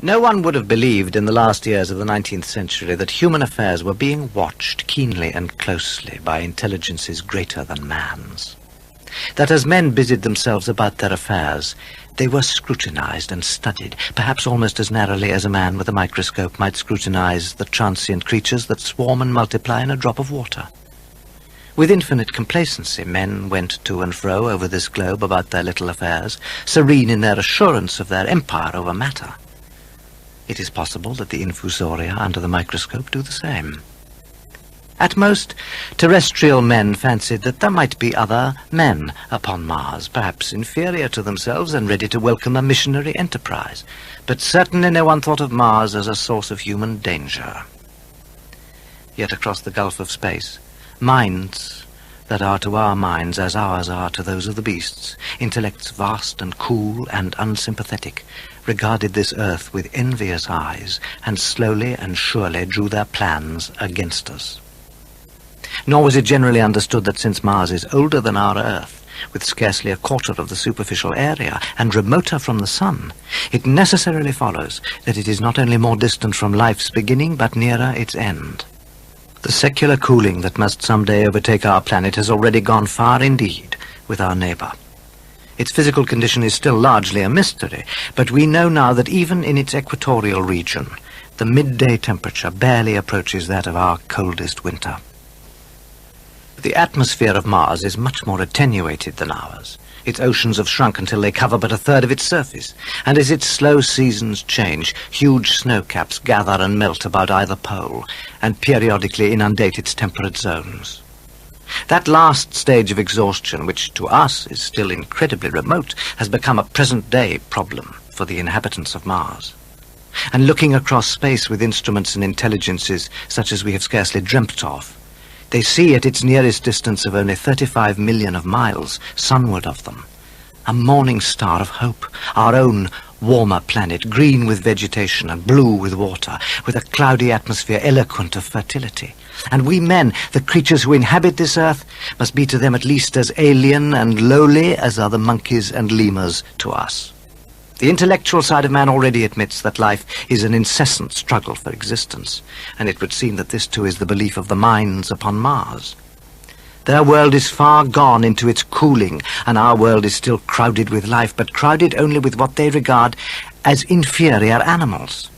No one would have believed in the last years of the 19th century that human affairs were being watched keenly and closely by intelligences greater than man's. That as men busied themselves about their affairs, they were scrutinized and studied, perhaps almost as narrowly as a man with a microscope might scrutinize the transient creatures that swarm and multiply in a drop of water. With infinite complacency, men went to and fro over this globe about their little affairs, serene in their assurance of their empire over matter. It is possible that the infusoria under the microscope do the same. At most, terrestrial men fancied that there might be other men upon Mars, perhaps inferior to themselves and ready to welcome a missionary enterprise, but certainly no one thought of Mars as a source of human danger. Yet across the gulf of space, minds that are to our minds as ours are to those of the beasts, intellects vast and cool and unsympathetic, regarded this earth with envious eyes and slowly and surely drew their plans against us. Nor was it generally understood that since Mars is older than our Earth, with scarcely a quarter of the superficial area, and remoter from the Sun, it necessarily follows that it is not only more distant from life's beginning, but nearer its end. The secular cooling that must someday overtake our planet has already gone far indeed with our neighbor. Its physical condition is still largely a mystery, but we know now that even in its equatorial region, the midday temperature barely approaches that of our coldest winter. The atmosphere of Mars is much more attenuated than ours. Its oceans have shrunk until they cover but a third of its surface, and as its slow seasons change, huge snowcaps gather and melt about either pole, and periodically inundate its temperate zones. That last stage of exhaustion, which to us is still incredibly remote, has become a present-day problem for the inhabitants of Mars. And looking across space with instruments and intelligences such as we have scarcely dreamt of, they see at its nearest distance of only 35 million of miles sunward of them a morning star of hope, our own warmer planet, green with vegetation and blue with water, with a cloudy atmosphere eloquent of fertility. And we men, the creatures who inhabit this earth, must be to them at least as alien and lowly as are the monkeys and lemurs to us. The intellectual side of man already admits that life is an incessant struggle for existence, and it would seem that this too is the belief of the minds upon Mars. Their world is far gone into its cooling, and our world is still crowded with life, but crowded only with what they regard as inferior animals.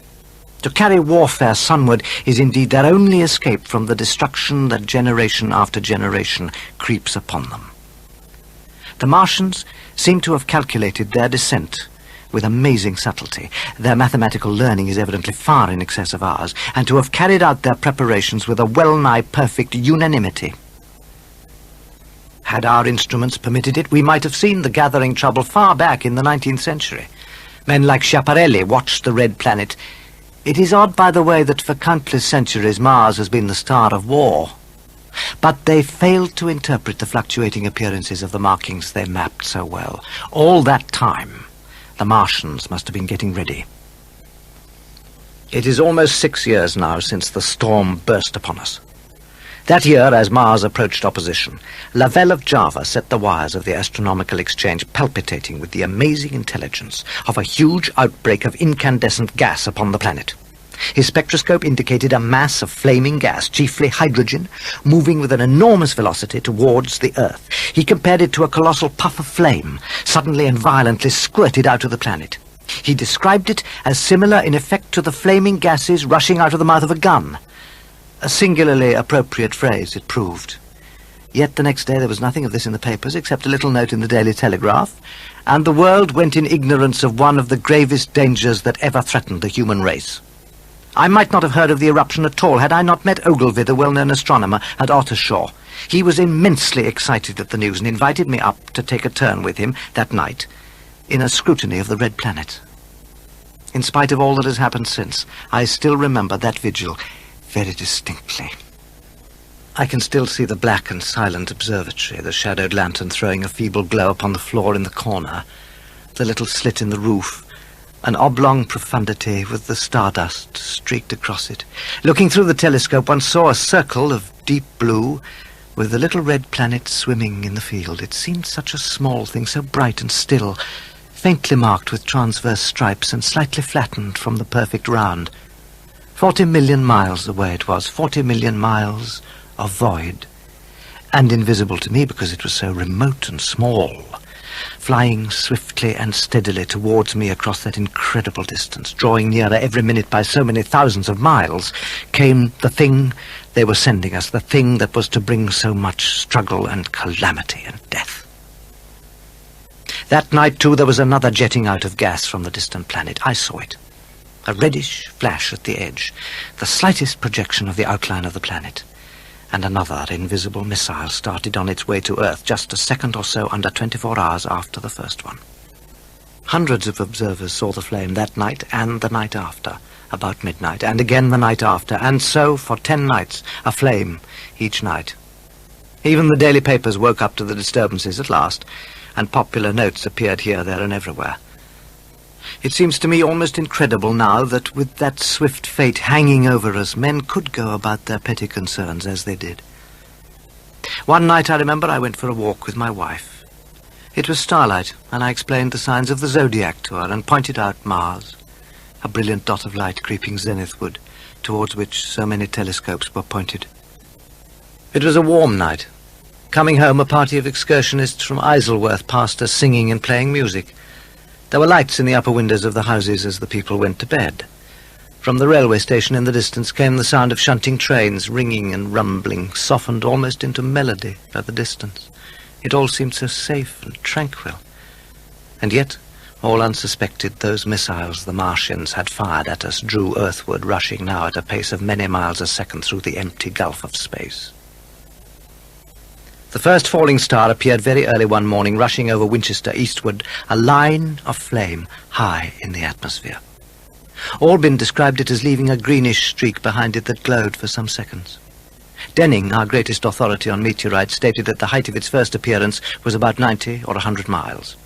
To carry warfare sunward is indeed their only escape from the destruction that generation after generation creeps upon them. The Martians seem to have calculated their descent with amazing subtlety. Their mathematical learning is evidently far in excess of ours, and to have carried out their preparations with a well-nigh perfect unanimity. Had our instruments permitted it, we might have seen the gathering trouble far back in the 19th century. Men like Schiaparelli watched the red planet. It is odd, by the way, that for countless centuries Mars has been the star of war. But they failed to interpret the fluctuating appearances of the markings they mapped so well. All that time, the Martians must have been getting ready. It is almost 6 years now since the storm burst upon us. That year, as Mars approached opposition, Lavelle of Java set the wires of the astronomical exchange palpitating with the amazing intelligence of a huge outbreak of incandescent gas upon the planet. His spectroscope indicated a mass of flaming gas, chiefly hydrogen, moving with an enormous velocity towards the Earth. He compared it to a colossal puff of flame, suddenly and violently squirted out of the planet. He described it as similar in effect to the flaming gases rushing out of the mouth of a gun. A singularly appropriate phrase, it proved. Yet the next day there was nothing of this in the papers except a little note in the Daily Telegraph, and the world went in ignorance of one of the gravest dangers that ever threatened the human race. I might not have heard of the eruption at all had I not met Ogilvy, the well-known astronomer, at Ottershaw. He was immensely excited at the news and invited me up to take a turn with him that night in a scrutiny of the red planet. In spite of all that has happened since, I still remember that vigil very distinctly. I can still see the black and silent observatory, the shadowed lantern throwing a feeble glow upon the floor in the corner, the little slit in the roof, an oblong profundity with the stardust streaked across it. Looking through the telescope, one saw a circle of deep blue with the little red planet swimming in the field. It seemed such a small thing, so bright and still, faintly marked with transverse stripes and slightly flattened from the perfect round. 40 million miles away it was, 40 million miles of void, and invisible to me because it was so remote and small, flying swiftly and steadily towards me across that incredible distance, drawing nearer every minute by so many thousands of miles, came the thing they were sending us, the thing that was to bring so much struggle and calamity and death. That night, too, there was another jetting out of gas from the distant planet. I saw it. A reddish flash at the edge, the slightest projection of the outline of the planet. And another invisible missile started on its way to Earth just a second or so under 24 hours after the first one. Hundreds of observers saw the flame that night and the night after, about midnight, and again the night after, and so for 10 nights, a flame each night. Even the daily papers woke up to the disturbances at last, and popular notes appeared here, there, and everywhere. It seems to me almost incredible now that with that swift fate hanging over us, men could go about their petty concerns as they did. One night, I remember, I went for a walk with my wife. It was starlight, and I explained the signs of the zodiac to her and pointed out Mars, a brilliant dot of light creeping zenithward, towards which so many telescopes were pointed. It was a warm night. Coming home, a party of excursionists from Isleworth passed us singing and playing music. There were lights in the upper windows of the houses as the people went to bed. From the railway station in the distance came the sound of shunting trains, ringing and rumbling, softened almost into melody by the distance. It all seemed so safe and tranquil. And yet, all unsuspected, those missiles the Martians had fired at us drew earthward, rushing now at a pace of many miles a second through the empty gulf of space. The first falling star appeared very early one morning, rushing over Winchester eastward, a line of flame high in the atmosphere. Albin described it as leaving a greenish streak behind it that glowed for some seconds. Denning, our greatest authority on meteorites, stated that the height of its first appearance was about 90 or 100 miles.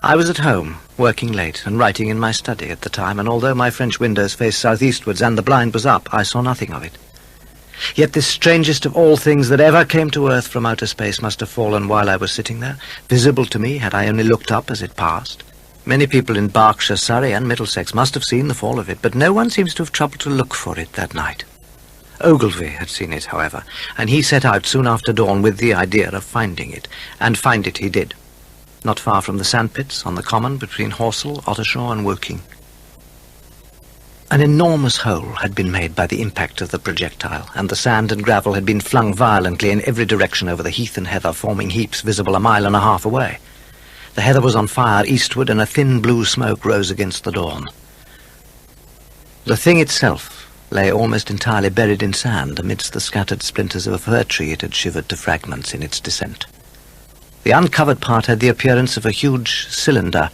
I was at home, working late, and writing in my study at the time, and although my French windows faced southeastwards and the blind was up, I saw nothing of it. Yet this strangest of all things that ever came to Earth from outer space must have fallen while I was sitting there, visible to me had I only looked up as it passed. Many people in Berkshire, Surrey and Middlesex must have seen the fall of it, but no one seems to have troubled to look for it that night. Ogilvy had seen it, however, and he set out soon after dawn with the idea of finding it, and find it he did, not far from the sandpits on the common between Horsell, Ottershaw and Woking. An enormous hole had been made by the impact of the projectile, and the sand and gravel had been flung violently in every direction over the heath and heather, forming heaps visible a mile and a half away. The heather was on fire eastward, and a thin blue smoke rose against the dawn. The thing itself lay almost entirely buried in sand amidst the scattered splinters of a fir tree it had shivered to fragments in its descent. The uncovered part had the appearance of a huge cylinder,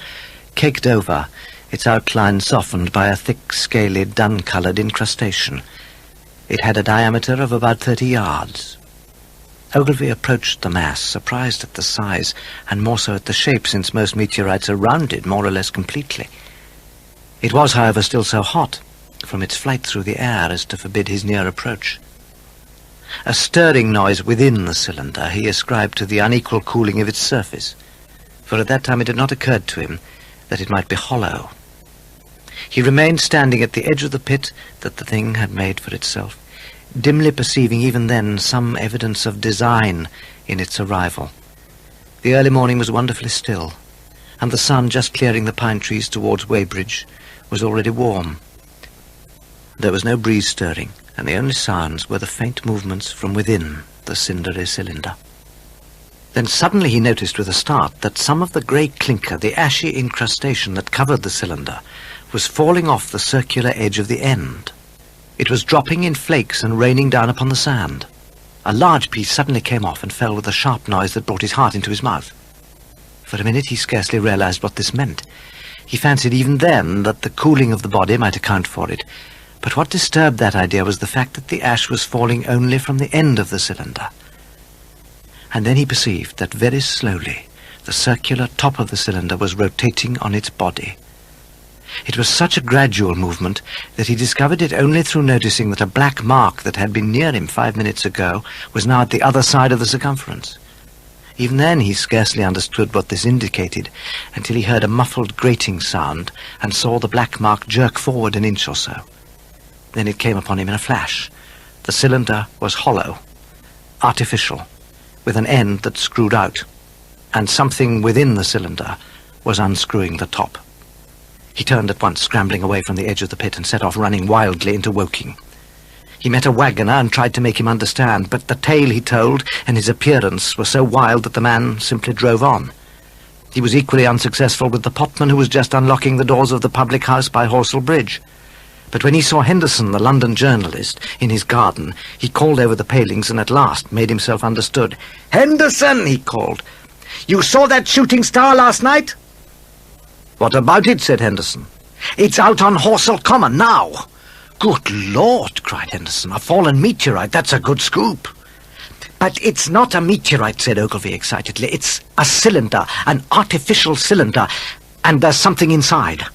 caked over, its outline softened by a thick, scaly, dun-coloured incrustation. It had a diameter of about 30 yards. Ogilvy approached the mass, surprised at the size, and more so at the shape, since most meteorites are rounded more or less completely. It was, however, still so hot, from its flight through the air, as to forbid his near approach. A stirring noise within the cylinder he ascribed to the unequal cooling of its surface, for at that time it had not occurred to him that it might be hollow. He remained standing at the edge of the pit that the thing had made for itself, dimly perceiving even then some evidence of design in its arrival. The early morning was wonderfully still, and the sun, just clearing the pine trees towards Weybridge, was already warm. There was no breeze stirring, and the only sounds were the faint movements from within the cindery cylinder. Then suddenly he noticed with a start that some of the grey clinker, the ashy incrustation that covered the cylinder, was falling off the circular edge of the end. It was dropping in flakes and raining down upon the sand. A large piece suddenly came off and fell with a sharp noise that brought his heart into his mouth. For a minute he scarcely realized what this meant. He fancied even then that the cooling of the body might account for it, but what disturbed that idea was the fact that the ash was falling only from the end of the cylinder. And then he perceived that very slowly the circular top of the cylinder was rotating on its body. It was such a gradual movement that he discovered it only through noticing that a black mark that had been near him 5 minutes ago was now at the other side of the circumference. Even then he scarcely understood what this indicated, until he heard a muffled grating sound and saw the black mark jerk forward an inch or so. Then it came upon him in a flash. The cylinder was hollow, artificial, with an end that screwed out, and something within the cylinder was unscrewing the top. He turned at once, scrambling away from the edge of the pit, and set off running wildly into Woking. He met a waggoner and tried to make him understand, but the tale he told and his appearance were so wild that the man simply drove on. He was equally unsuccessful with the potman who was just unlocking the doors of the public house by Horsell Bridge. But when he saw Henderson, the London journalist, in his garden, he called over the palings and at last made himself understood. "Henderson," he called, "you saw that shooting star last night?" "What about it?" said Henderson. "It's out on Horsell Common now." "Good Lord," cried Henderson, "a fallen meteorite, that's a good scoop." "But it's not a meteorite," said Ogilvy excitedly. "It's a cylinder, an artificial cylinder, and there's something inside."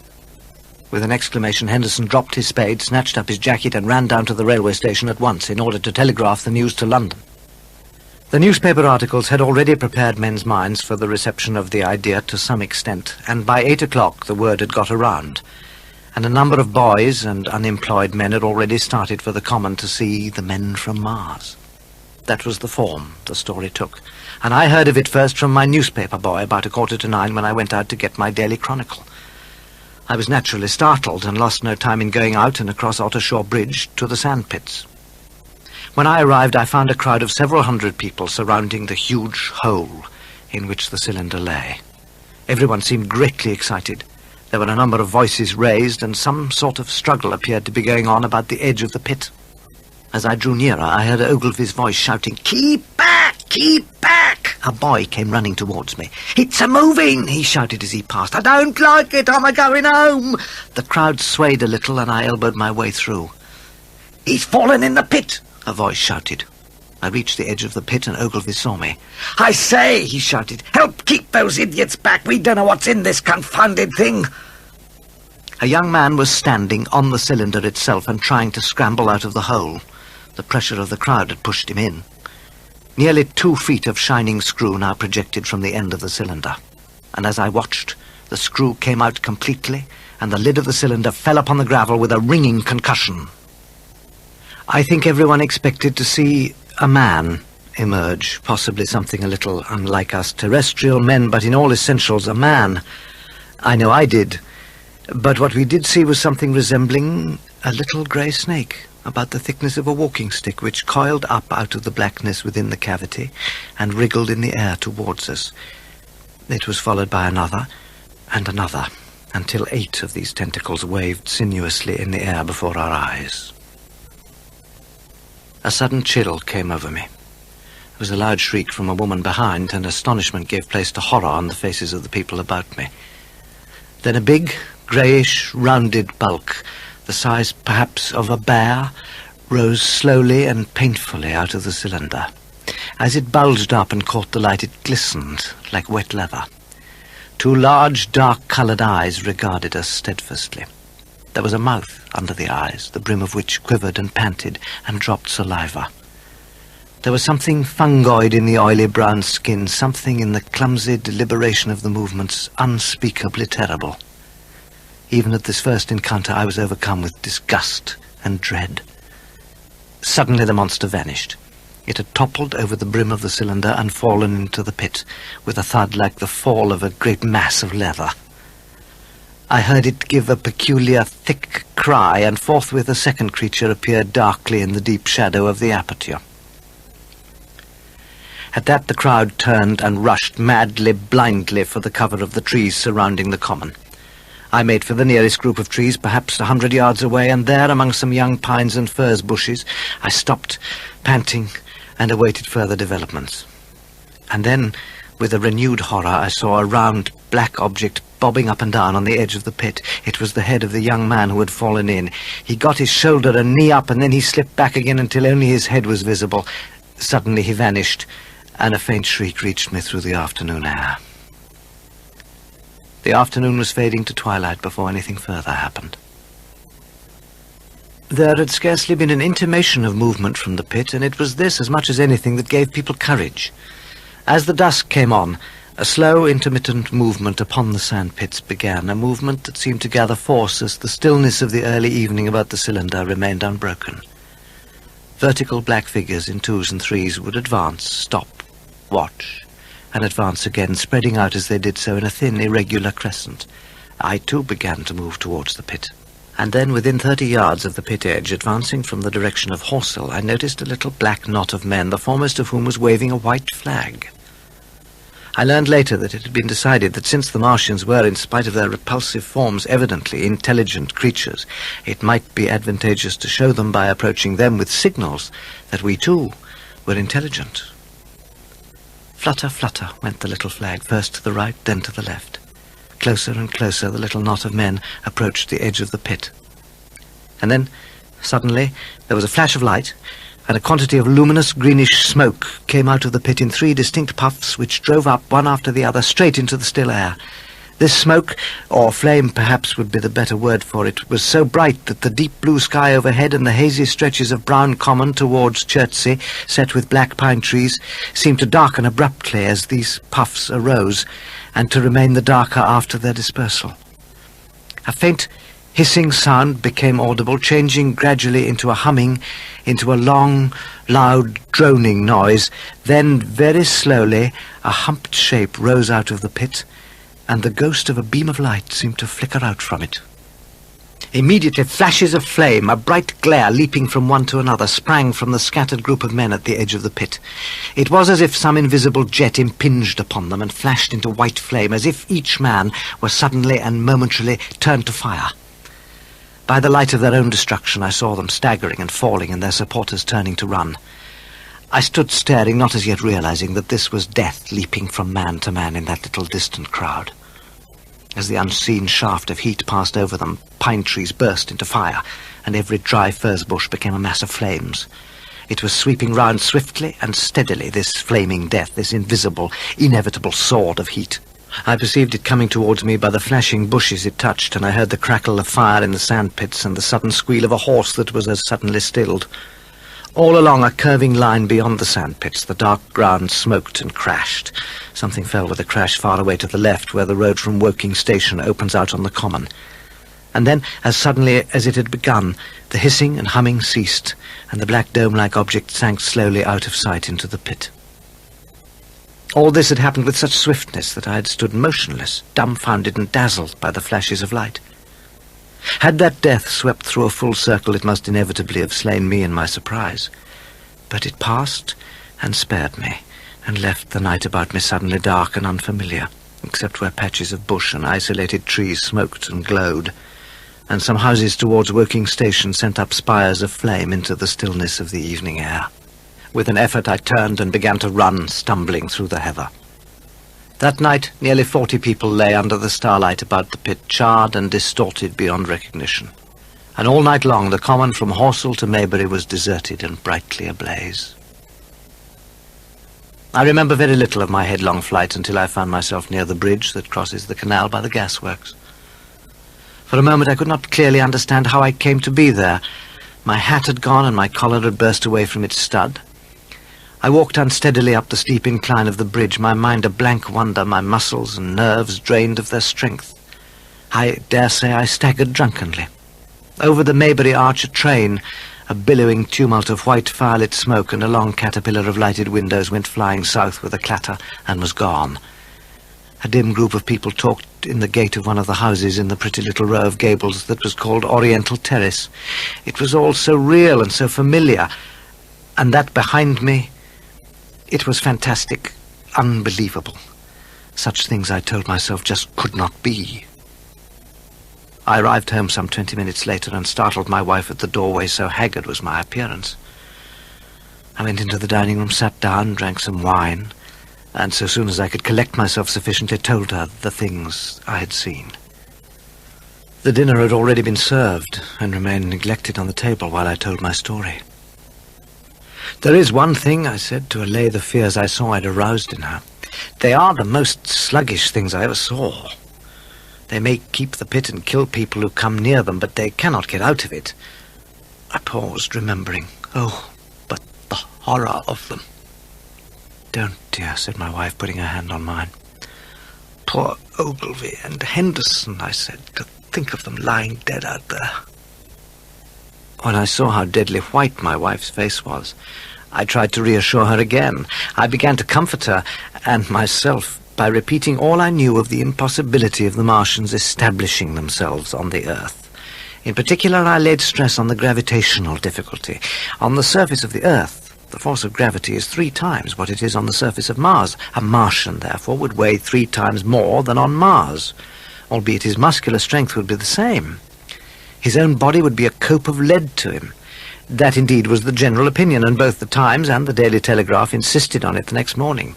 With an exclamation, Henderson dropped his spade, snatched up his jacket, and ran down to the railway station at once in order to telegraph the news to London. The newspaper articles had already prepared men's minds for the reception of the idea to some extent, and by 8 o'clock the word had got around, and a number of boys and unemployed men had already started for the Common to see the men from Mars. That was the form the story took, and I heard of it first from my newspaper boy about 9:15 when I went out to get my Daily Chronicle. I was naturally startled and lost no time in going out and across Ottershaw Bridge to the sandpits. When I arrived, I found a crowd of several hundred people surrounding the huge hole in which the cylinder lay. Everyone seemed greatly excited. There were a number of voices raised, and some sort of struggle appeared to be going on about the edge of the pit. As I drew nearer, I heard Ogilvy's voice shouting, "Keep back! Keep back!" A boy came running towards me. "It's a-moving!" he shouted as he passed. "I don't like it! I'm a-going home!" The crowd swayed a little, and I elbowed my way through. "He's fallen in the pit!" a voice shouted. I reached the edge of the pit, and Ogilvy saw me. "I say!" he shouted. "Help keep those idiots back! We don't know what's in this confounded thing!" A young man was standing on the cylinder itself and trying to scramble out of the hole. The pressure of the crowd had pushed him in. Nearly 2 feet of shining screw now projected from the end of the cylinder, and as I watched, the screw came out completely, and the lid of the cylinder fell upon the gravel with a ringing concussion. I think everyone expected to see a man emerge, possibly something a little unlike us terrestrial men, but in all essentials a man. I know I did, but what we did see was something resembling a little grey snake, about the thickness of a walking stick, which coiled up out of the blackness within the cavity and wriggled in the air towards us. It was followed by another and another, until 8 of these tentacles waved sinuously in the air before our eyes. A sudden chill came over me. There was a loud shriek from a woman behind, and astonishment gave place to horror on the faces of the people about me. Then a big, greyish, rounded bulk, the size perhaps of a bear, rose slowly and painfully out of the cylinder. As it bulged up and caught the light, it glistened like wet leather. 2 large, dark-coloured eyes regarded us steadfastly. There was a mouth under the eyes, the brim of which quivered and panted and dropped saliva. There was something fungoid in the oily brown skin, something in the clumsy deliberation of the movements unspeakably terrible. Even at this first encounter I was overcome with disgust and dread. Suddenly the monster vanished. It had toppled over the brim of the cylinder and fallen into the pit, with a thud like the fall of a great mass of leather. I heard it give a peculiar, thick cry, and forthwith a second creature appeared darkly in the deep shadow of the aperture. At that the crowd turned and rushed madly, blindly for the cover of the trees surrounding the common. I made for the nearest group of trees, perhaps 100 yards away, and there, among some young pines and furze bushes, I stopped, panting, and awaited further developments. And then, with a renewed horror, I saw a round, black object bobbing up and down on the edge of the pit. It was the head of the young man who had fallen in. He got his shoulder and knee up, and then he slipped back again until only his head was visible. Suddenly he vanished, and a faint shriek reached me through the afternoon air. The afternoon was fading to twilight before anything further happened. There had scarcely been an intimation of movement from the pit, and it was this, as much as anything, that gave people courage. As the dusk came on, a slow, intermittent movement upon the sandpits began, a movement that seemed to gather force as the stillness of the early evening about the cylinder remained unbroken. Vertical black figures in twos and threes would advance, stop, watch, and advance again, spreading out as they did so in a thin, irregular crescent. I too began to move towards the pit. And then, within 30 yards of the pit edge, advancing from the direction of Horsell, I noticed a little black knot of men, the foremost of whom was waving a white flag. I learned later that it had been decided that since the Martians were, in spite of their repulsive forms, evidently intelligent creatures, it might be advantageous to show them by approaching them with signals that we too were intelligent. Flutter, flutter went the little flag, first to the right, then to the left. Closer and closer the little knot of men approached the edge of the pit. And then, suddenly, there was a flash of light, and a quantity of luminous greenish smoke came out of the pit in 3 distinct puffs which drove up one after the other straight into the still air. This smoke, or flame perhaps would be the better word for it, was so bright that the deep blue sky overhead and the hazy stretches of brown common towards Chertsey, set with black pine trees, seemed to darken abruptly as these puffs arose, and to remain the darker after their dispersal. A faint hissing sound became audible, changing gradually into a humming, into a long, loud, droning noise. Then, very slowly, a humped shape rose out of the pit, and the ghost of a beam of light seemed to flicker out from it. Immediately flashes of flame, a bright glare leaping from one to another, sprang from the scattered group of men at the edge of the pit. It was as if some invisible jet impinged upon them and flashed into white flame, as if each man were suddenly and momentarily turned to fire. By the light of their own destruction I saw them staggering and falling, and their supporters turning to run. I stood staring, not as yet realizing that this was death leaping from man to man in that little distant crowd. As the unseen shaft of heat passed over them, pine trees burst into fire, and every dry furze bush became a mass of flames. It was sweeping round swiftly and steadily, this flaming death, this invisible, inevitable sword of heat. I perceived it coming towards me by the flashing bushes it touched, and I heard the crackle of fire in the sandpits and the sudden squeal of a horse that was as suddenly stilled. All along a curving line beyond the sandpits, the dark ground smoked and crashed. Something fell with a crash far away to the left, where the road from Woking Station opens out on the common. And then, as suddenly as it had begun, the hissing and humming ceased, and the black dome-like object sank slowly out of sight into the pit. All this had happened with such swiftness that I had stood motionless, dumbfounded and dazzled by the flashes of light. Had that death swept through a full circle, it must inevitably have slain me in my surprise. But it passed and spared me, and left the night about me suddenly dark and unfamiliar, except where patches of bush and isolated trees smoked and glowed, and some houses towards Woking Station sent up spires of flame into the stillness of the evening air. With an effort I turned and began to run, stumbling through the heather. That night, nearly 40 people lay under the starlight about the pit, charred and distorted beyond recognition. And all night long, the common from Horsell to Maybury was deserted and brightly ablaze. I remember very little of my headlong flight until I found myself near the bridge that crosses the canal by the gasworks. For a moment I could not clearly understand how I came to be there. My hat had gone and my collar had burst away from its stud. I walked unsteadily up the steep incline of the bridge, my mind a blank wonder, my muscles and nerves drained of their strength. I dare say I staggered drunkenly. Over the Maybury Arch a train, a billowing tumult of white firelit smoke and a long caterpillar of lighted windows went flying south with a clatter and was gone. A dim group of people talked in the gate of one of the houses in the pretty little row of gables that was called Oriental Terrace. It was all so real and so familiar, and that behind me, it was fantastic, unbelievable. Such things, I told myself, just could not be. I arrived home some 20 minutes later and startled my wife at the doorway, so haggard was my appearance. I went into the dining room, sat down, drank some wine, and so soon as I could collect myself sufficiently, told her the things I had seen. The dinner had already been served and remained neglected on the table while I told my story. "There is one thing," I said, to allay the fears I saw I'd aroused in her. "They are the most sluggish things I ever saw. They may keep the pit and kill people who come near them, but they cannot get out of it." I paused, remembering. Oh, but the horror of them. don't, dear," said my wife, putting her hand on mine. "Poor Ogilvy and Henderson," I said. "To think of them lying dead out there." When I saw how deadly white my wife's face was, I tried to reassure her again. I began to comfort her, and myself, by repeating all I knew of the impossibility of the Martians establishing themselves on the Earth. In particular, I laid stress on the gravitational difficulty. On the surface of the Earth, the force of gravity is 3 times what it is on the surface of Mars. A Martian, therefore, would weigh 3 times more than on Mars, albeit his muscular strength would be the same. His own body would be a cope of lead to him. That indeed was the general opinion, and both the Times and the Daily Telegraph insisted on it the next morning.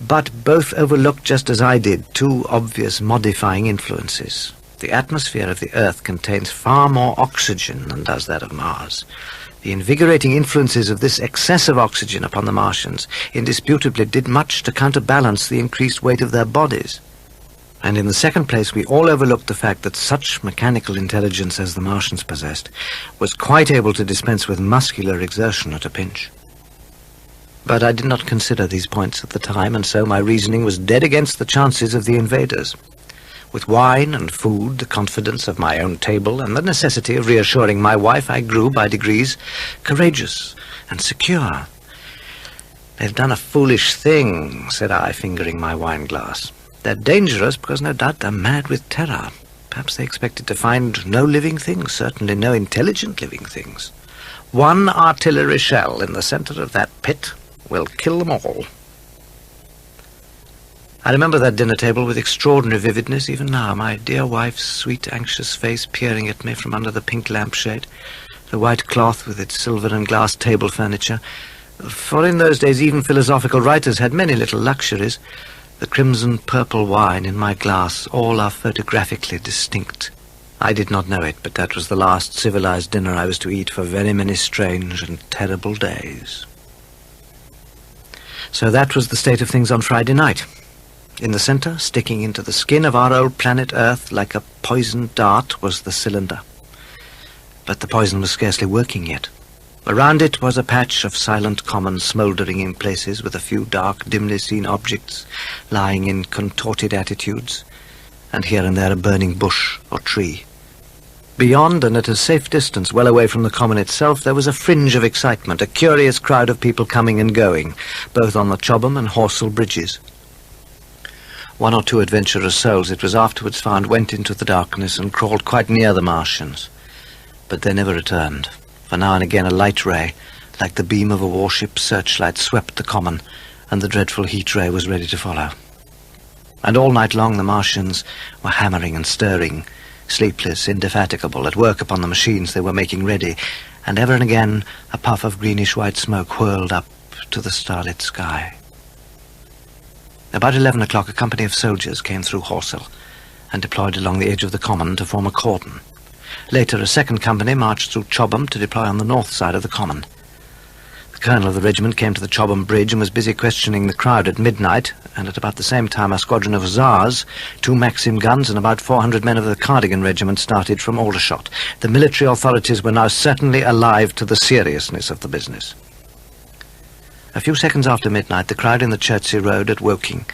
But both overlooked, just as I did, 2 obvious modifying influences. The atmosphere of the Earth contains far more oxygen than does that of Mars. The invigorating influences of this excess of oxygen upon the Martians indisputably did much to counterbalance the increased weight of their bodies. And in the second place, we all overlooked the fact that such mechanical intelligence as the Martians possessed was quite able to dispense with muscular exertion at a pinch. But I did not consider these points at the time, and so my reasoning was dead against the chances of the invaders. With wine and food, the confidence of my own table, and the necessity of reassuring my wife, I grew, by degrees, courageous and secure. "They've done a foolish thing," said I, fingering my wine-glass. "They're dangerous because no doubt they're mad with terror. Perhaps they expected to find no living things, certainly no intelligent living things. 1 artillery shell in the center of that pit will kill them all." I remember that dinner table with extraordinary vividness even now, my dear wife's sweet, anxious face peering at me from under the pink lampshade, the white cloth with its silver and glass table furniture. For in those days even philosophical writers had many little luxuries. The crimson-purple wine in my glass, all are photographically distinct. I did not know it, but that was the last civilized dinner I was to eat for very many strange and terrible days. So that was the state of things on Friday night. In the center, sticking into the skin of our old planet Earth like a poisoned dart, was the cylinder. But the poison was scarcely working yet. Around it was a patch of silent common smouldering in places, with a few dark, dimly seen objects lying in contorted attitudes, and here and there a burning bush or tree. Beyond, and at a safe distance, well away from the common itself, there was a fringe of excitement, a curious crowd of people coming and going, both on the Chobham and Horsell bridges. 1 or 2 adventurous souls, it was afterwards found, went into the darkness and crawled quite near the Martians. But they never returned, for now and again a light ray, like the beam of a warship searchlight, swept the common, and the dreadful heat ray was ready to follow. And all night long the Martians were hammering and stirring, sleepless, indefatigable, at work upon the machines they were making ready, and ever and again a puff of greenish-white smoke whirled up to the starlit sky. About 11 o'clock, a company of soldiers came through Horsell and deployed along the edge of the common to form a cordon. Later, a second company marched through Chobham to deploy on the north side of the common. The colonel of the regiment came to the Chobham bridge and was busy questioning the crowd at midnight, and at about the same time a squadron of hussars, 2 Maxim guns, and about 400 men of the Cardigan regiment started from Aldershot. The military authorities were now certainly alive to the seriousness of the business. A few seconds after midnight, the crowd in the Chertsey Road at Woking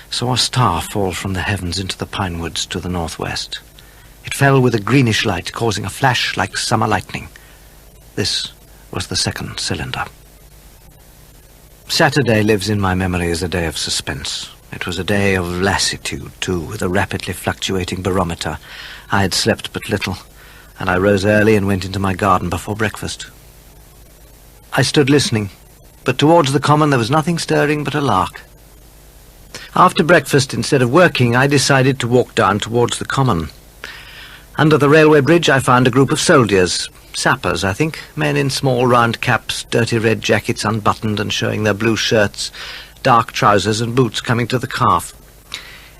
saw a star fall from the heavens into the pine woods to the northwest. It fell with a greenish light, causing a flash like summer lightning. This was the second cylinder. Saturday lives in my memory as a day of suspense. It was a day of lassitude, too, with a rapidly fluctuating barometer. I had slept but little, and I rose early and went into my garden before breakfast. I stood listening, but towards the common there was nothing stirring but a lark. After breakfast, instead of working, I decided to walk down towards the common. Under the railway bridge I found a group of soldiers, sappers, I think, men in small round caps, dirty red jackets unbuttoned and showing their blue shirts, dark trousers and boots coming to the calf.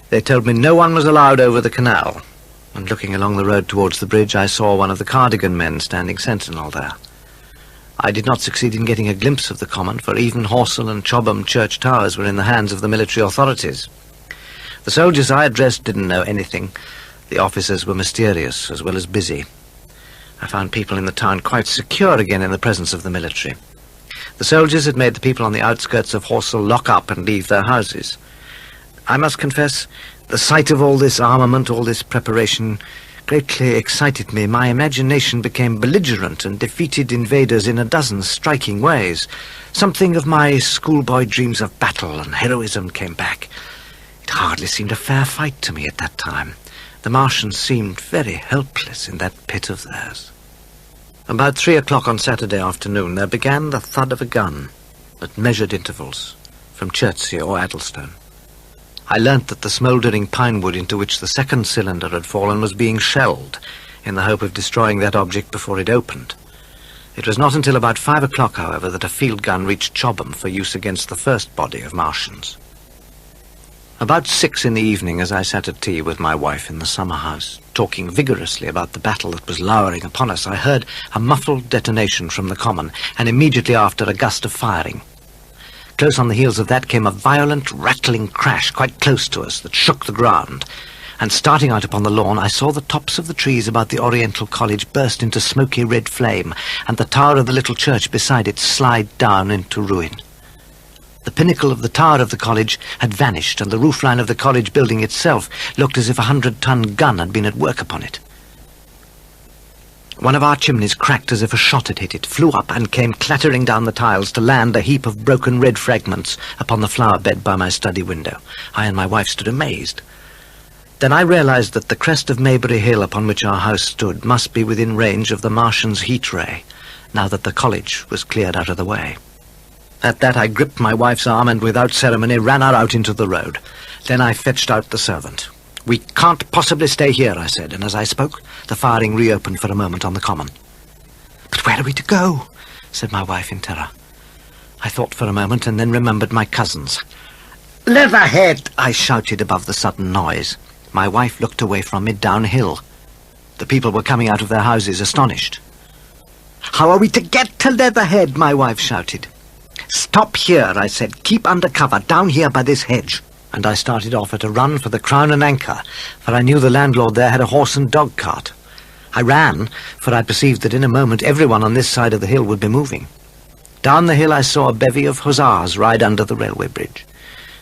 They told me no one was allowed over the canal, and looking along the road towards the bridge I saw one of the Cardigan men standing sentinel there. I did not succeed in getting a glimpse of the common, for even Horsell and Chobham church towers were in the hands of the military authorities. The soldiers I addressed didn't know anything. The officers were mysterious as well as busy. I found people in the town quite secure again in the presence of the military. The soldiers had made the people on the outskirts of Horsell lock up and leave their houses. I must confess, the sight of all this armament, all this preparation, greatly excited me. My imagination became belligerent and defeated invaders in a dozen striking ways. Something of my schoolboy dreams of battle and heroism came back. It hardly seemed a fair fight to me at that time. The Martians seemed very helpless in that pit of theirs. About 3 o'clock on Saturday afternoon, there began the thud of a gun at measured intervals from Chertsey or Addlestone. I learnt that the smouldering pine wood into which the second cylinder had fallen was being shelled in the hope of destroying that object before it opened. It was not until about 5 o'clock, however, that a field gun reached Chobham for use against the first body of Martians. About 6 in the evening, as I sat at tea with my wife in the summer house, talking vigorously about the battle that was lowering upon us, I heard a muffled detonation from the common, and immediately after a gust of firing. Close on the heels of that came a violent, rattling crash quite close to us that shook the ground, and starting out upon the lawn, I saw the tops of the trees about the Oriental College burst into smoky red flame, and the tower of the little church beside it slide down into ruin. The pinnacle of the tower of the college had vanished, and the roofline of the college building itself looked as if a 100-ton gun had been at work upon it. One of our chimneys cracked as if a shot had hit it, flew up and came clattering down the tiles to land a heap of broken red fragments upon the flower bed by my study window. I and my wife stood amazed. Then I realized that the crest of Maybury Hill upon which our house stood must be within range of the Martians' heat ray, now that the college was cleared out of the way. At that I gripped my wife's arm and without ceremony ran her out into the road. Then I fetched out the servant. "We can't possibly stay here," I said, and as I spoke, the firing reopened for a moment on the common. "But where are we to go?" said my wife in terror. I thought for a moment and then remembered my cousins. "Leatherhead!" I shouted above the sudden noise. My wife looked away from me downhill. The people were coming out of their houses, astonished. "How are we to get to Leatherhead?" my wife shouted. "Stop here," I said. "Keep under cover, down here by this hedge." And I started off at a run for the Crown and Anchor, for I knew the landlord there had a horse and dog cart. I ran, for I perceived that in a moment everyone on this side of the hill would be moving. Down the hill I saw a bevy of hussars ride under the railway bridge.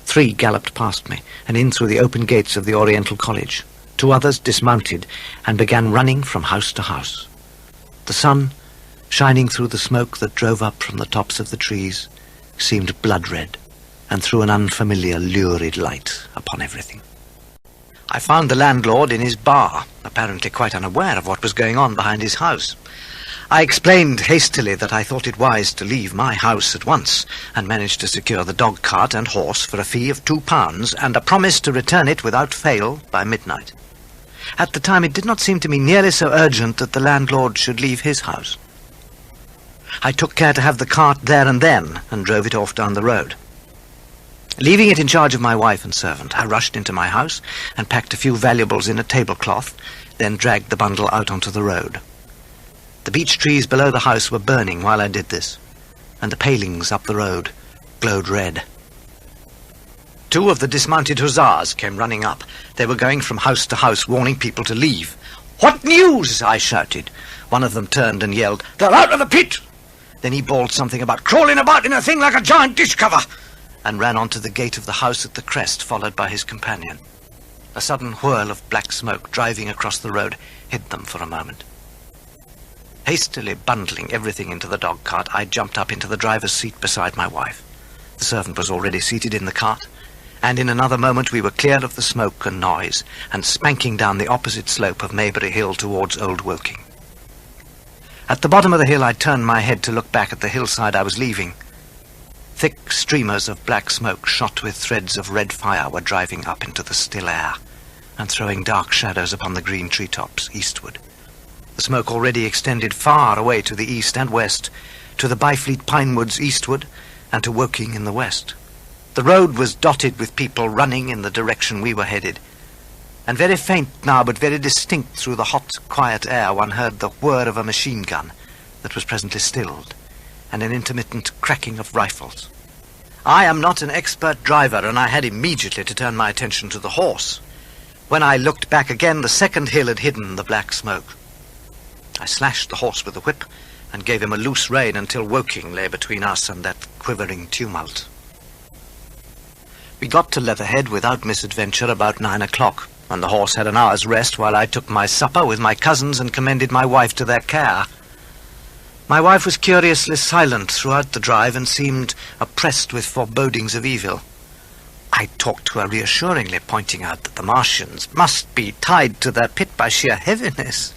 3 galloped past me, and in through the open gates of the Oriental College. 2 others dismounted, and began running from house to house. The sun, shining through the smoke that drove up from the tops of the trees, seemed blood-red, and threw an unfamiliar, lurid light upon everything. I found the landlord in his bar, apparently quite unaware of what was going on behind his house. I explained hastily that I thought it wise to leave my house at once, and managed to secure the dog-cart and horse for a fee of £2 and a promise to return it without fail by midnight. At the time it did not seem to me nearly so urgent that the landlord should leave his house. I took care to have the cart there and then, and drove it off down the road. Leaving it in charge of my wife and servant, I rushed into my house and packed a few valuables in a tablecloth, then dragged the bundle out onto the road. The beech trees below the house were burning while I did this, and the palings up the road glowed red. 2 of the dismounted hussars came running up. They were going from house to house, warning people to leave. "What news?" I shouted. One of them turned and yelled, "They're out of the pit!" Then he bawled something about crawling about in a thing like a giant dish cover, and ran on to the gate of the house at the crest, followed by his companion. A sudden whirl of black smoke driving across the road hid them for a moment. Hastily bundling everything into the dog-cart, I jumped up into the driver's seat beside my wife. The servant was already seated in the cart, and in another moment we were clear of the smoke and noise, and spanking down the opposite slope of Maybury Hill towards Old Woking. At the bottom of the hill I turned my head to look back at the hillside I was leaving. Thick streamers of black smoke shot with threads of red fire were driving up into the still air, and throwing dark shadows upon the green treetops eastward. The smoke already extended far away to the east and west, to the Byfleet pine woods eastward, and to Woking in the west. The road was dotted with people running in the direction we were headed, and very faint now, but very distinct through the hot, quiet air, one heard the whir of a machine gun that was presently stilled, and an intermittent cracking of rifles. I am not an expert driver, and I had immediately to turn my attention to the horse. When I looked back again, the second hill had hidden the black smoke. I slashed the horse with the whip, and gave him a loose rein until Woking lay between us and that quivering tumult. We got to Leatherhead without misadventure about 9 o'clock, and the horse had an hour's rest while I took my supper with my cousins and commended my wife to their care. My wife was curiously silent throughout the drive and seemed oppressed with forebodings of evil. I talked to her reassuringly, pointing out that the Martians must be tied to their pit by sheer heaviness,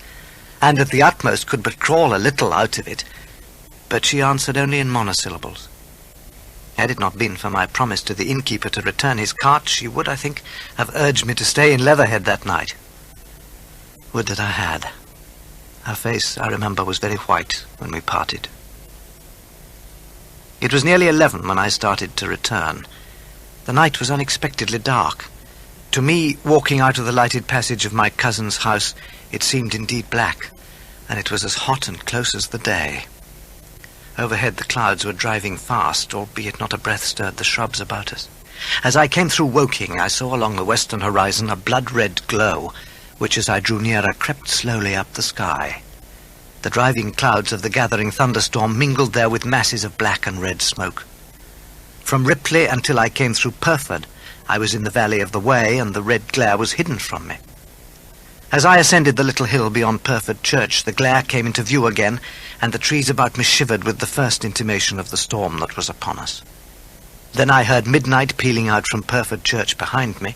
and at the utmost could but crawl a little out of it, but she answered only in monosyllables. Had it not been for my promise to the innkeeper to return his cart, she would, I think, have urged me to stay in Leatherhead that night. Would that I had. Her face, I remember, was very white when we parted. It was nearly 11 when I started to return. The night was unexpectedly dark. To me, walking out of the lighted passage of my cousin's house, it seemed indeed black, and it was as hot and close as the day. Overhead the clouds were driving fast, albeit not a breath stirred the shrubs about us. As I came through Woking, I saw along the western horizon a blood-red glow, which as I drew nearer crept slowly up the sky. The driving clouds of the gathering thunderstorm mingled there with masses of black and red smoke. From Ripley until I came through Purford, I was in the valley of the Wey, and the red glare was hidden from me. As I ascended the little hill beyond Purford Church, the glare came into view again, and the trees about me shivered with the first intimation of the storm that was upon us. Then I heard midnight pealing out from Purford Church behind me,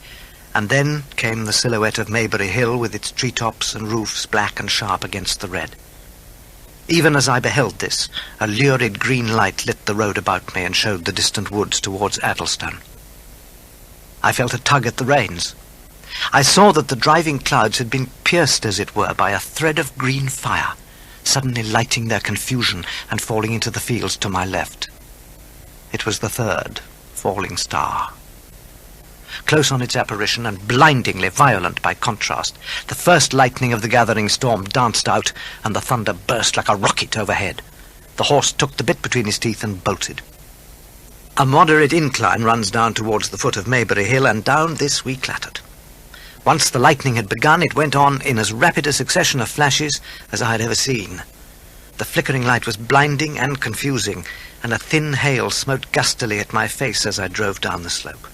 and then came the silhouette of Maybury Hill with its treetops and roofs black and sharp against the red. Even as I beheld this, a lurid green light lit the road about me and showed the distant woods towards Addlestone. I felt a tug at the reins. I saw that the driving clouds had been pierced, as it were, by a thread of green fire, suddenly lighting their confusion and falling into the fields to my left. It was the third falling star. Close on its apparition, and blindingly violent by contrast, the first lightning of the gathering storm danced out, and the thunder burst like a rocket overhead. The horse took the bit between his teeth and bolted. A moderate incline runs down towards the foot of Maybury Hill, and down this we clattered. Once the lightning had begun, it went on in as rapid a succession of flashes as I had ever seen. The flickering light was blinding and confusing, and a thin hail smote gustily at my face as I drove down the slope.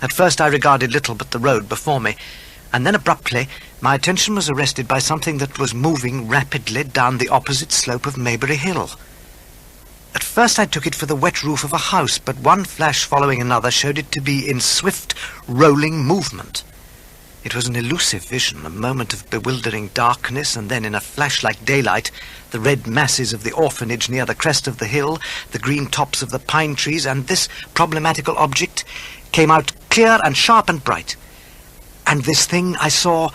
At first I regarded little but the road before me, and then abruptly my attention was arrested by something that was moving rapidly down the opposite slope of Maybury Hill. At first I took it for the wet roof of a house, but one flash following another showed it to be in swift, rolling movement. It was an elusive vision, a moment of bewildering darkness, and then in a flash like daylight, the red masses of the orphanage near the crest of the hill, the green tops of the pine trees, and this problematical object came out clear and sharp and bright. And this thing I saw,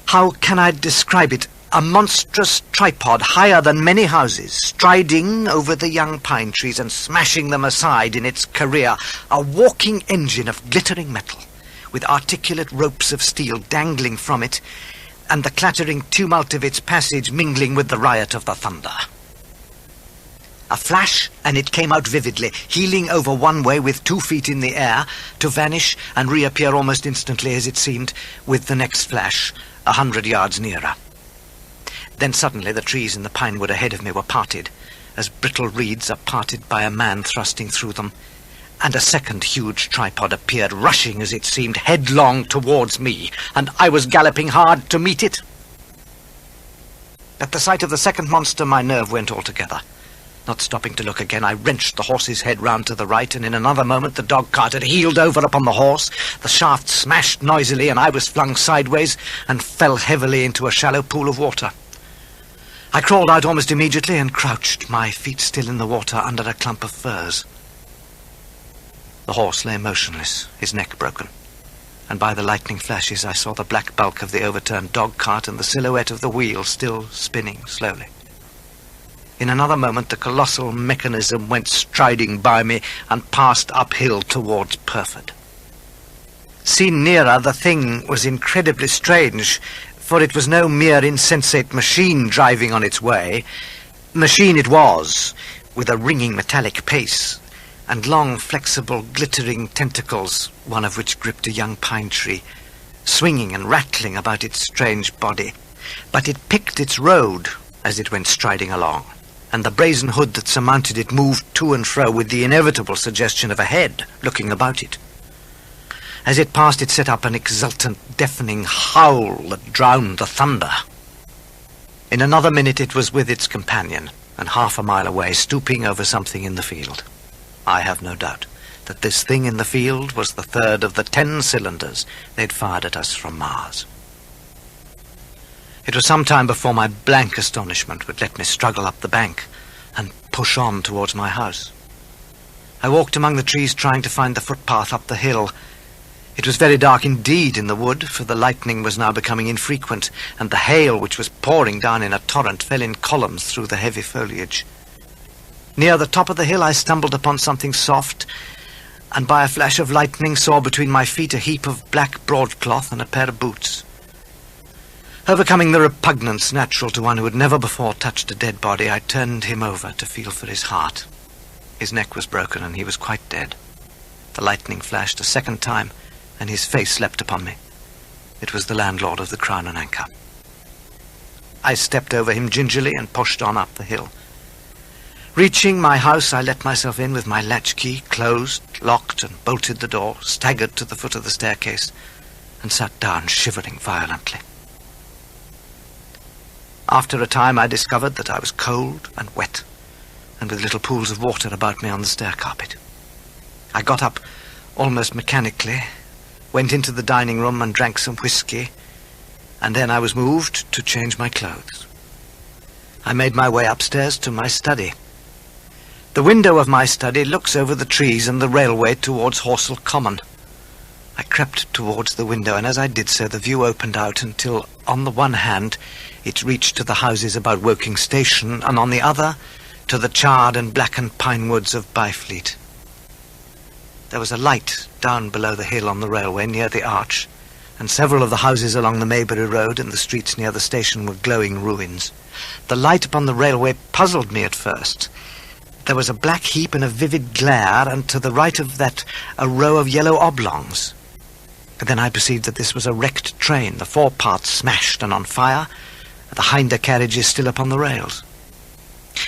how can I describe it? A monstrous tripod higher than many houses, striding over the young pine trees and smashing them aside in its career, a walking engine of glittering metal, with articulate ropes of steel dangling from it, and the clattering tumult of its passage mingling with the riot of the thunder. A flash, and it came out vividly, heeling over one way with 2 feet in the air, to vanish and reappear almost instantly, as it seemed, with the next flash, 100 yards nearer. Then suddenly the trees in the pine wood ahead of me were parted, as brittle reeds are parted by a man thrusting through them, and a second huge tripod appeared, rushing, as it seemed, headlong towards me, and I was galloping hard to meet it. At the sight of the second monster, my nerve went altogether. Not stopping to look again, I wrenched the horse's head round to the right, and in another moment the dog-cart had heeled over upon the horse. The shaft smashed noisily, and I was flung sideways and fell heavily into a shallow pool of water. I crawled out almost immediately and crouched, my feet still in the water, under a clump of firs. The horse lay motionless, his neck broken, and by the lightning flashes I saw the black bulk of the overturned dog-cart and the silhouette of the wheel still spinning slowly. In another moment the colossal mechanism went striding by me and passed uphill towards Purford. Seen nearer, the thing was incredibly strange, for it was no mere insensate machine driving on its way. Machine it was, with a ringing metallic pace, and long, flexible, glittering tentacles, one of which gripped a young pine tree, swinging and rattling about its strange body. But it picked its road, as it went striding along, and the brazen hood that surmounted it moved to and fro with the inevitable suggestion of a head looking about it. As it passed, it set up an exultant, deafening howl that drowned the thunder. In another minute it was with its companion, and half a mile away, stooping over something in the field. I have no doubt that this thing in the field was the third of the 10 cylinders they'd fired at us from Mars. It was some time before my blank astonishment would let me struggle up the bank and push on towards my house. I walked among the trees trying to find the footpath up the hill. It was very dark indeed in the wood, for the lightning was now becoming infrequent, and the hail, which was pouring down in a torrent, fell in columns through the heavy foliage. Near the top of the hill I stumbled upon something soft, and by a flash of lightning saw between my feet a heap of black broadcloth and a pair of boots. Overcoming the repugnance natural to one who had never before touched a dead body, I turned him over to feel for his heart. His neck was broken, and he was quite dead. The lightning flashed a second time, and his face leapt upon me. It was the landlord of the Crown and Anchor. I stepped over him gingerly and pushed on up the hill. Reaching my house, I let myself in with my latchkey, closed, locked, and bolted the door, staggered to the foot of the staircase, and sat down, shivering violently. After a time, I discovered that I was cold and wet, and with little pools of water about me on the stair carpet. I got up almost mechanically, went into the dining room and drank some whiskey, and then I was moved to change my clothes. I made my way upstairs to my study. The window of my study looks over the trees and the railway towards Horsell Common. I crept towards the window, and as I did so, the view opened out until, on the one hand, it reached to the houses about Woking Station, and on the other, to the charred and blackened pine woods of Byfleet. There was a light down below the hill on the railway near the arch, and several of the houses along the Maybury Road and the streets near the station were glowing ruins. The light upon the railway puzzled me at first. There was a black heap and a vivid glare, and to the right of that a row of yellow oblongs. But then I perceived that this was a wrecked train, the foreparts smashed and on fire, the hinder carriages still upon the rails.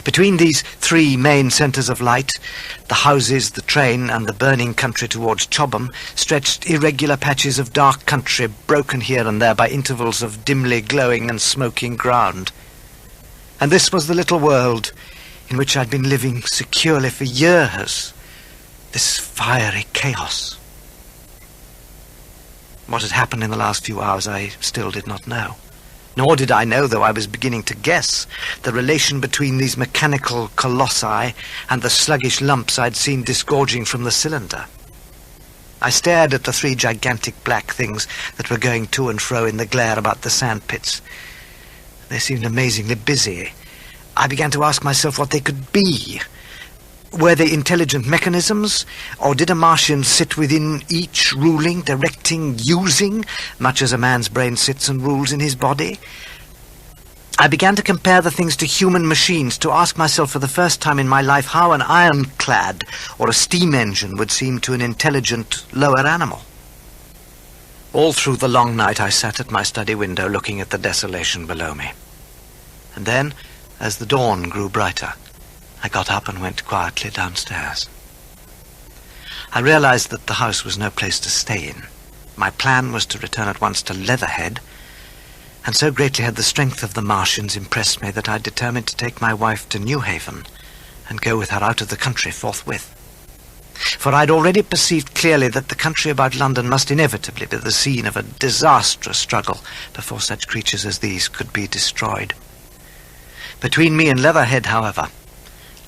Between these 3 main centres of light, the houses, the train, and the burning country towards Chobham, stretched irregular patches of dark country, broken here and there by intervals of dimly glowing and smoking ground. And this was the little world in which I'd been living securely for years, this fiery chaos. What had happened in the last few hours I still did not know. Nor did I know, though I was beginning to guess, the relation between these mechanical colossi and the sluggish lumps I'd seen disgorging from the cylinder. I stared at the 3 gigantic black things that were going to and fro in the glare about the sandpits. They seemed amazingly busy. I began to ask myself what they could be. Were they intelligent mechanisms, or did a Martian sit within each, ruling, directing, using, much as a man's brain sits and rules in his body? I began to compare the things to human machines, to ask myself for the first time in my life how an ironclad or a steam engine would seem to an intelligent lower animal. All through the long night I sat at my study window looking at the desolation below me. And then, as the dawn grew brighter, I got up and went quietly downstairs. I realized that the house was no place to stay in. My plan was to return at once to Leatherhead, and so greatly had the strength of the Martians impressed me that I determined to take my wife to Newhaven and go with her out of the country forthwith. For I'd already perceived clearly that the country about London must inevitably be the scene of a disastrous struggle before such creatures as these could be destroyed. Between me and Leatherhead, however,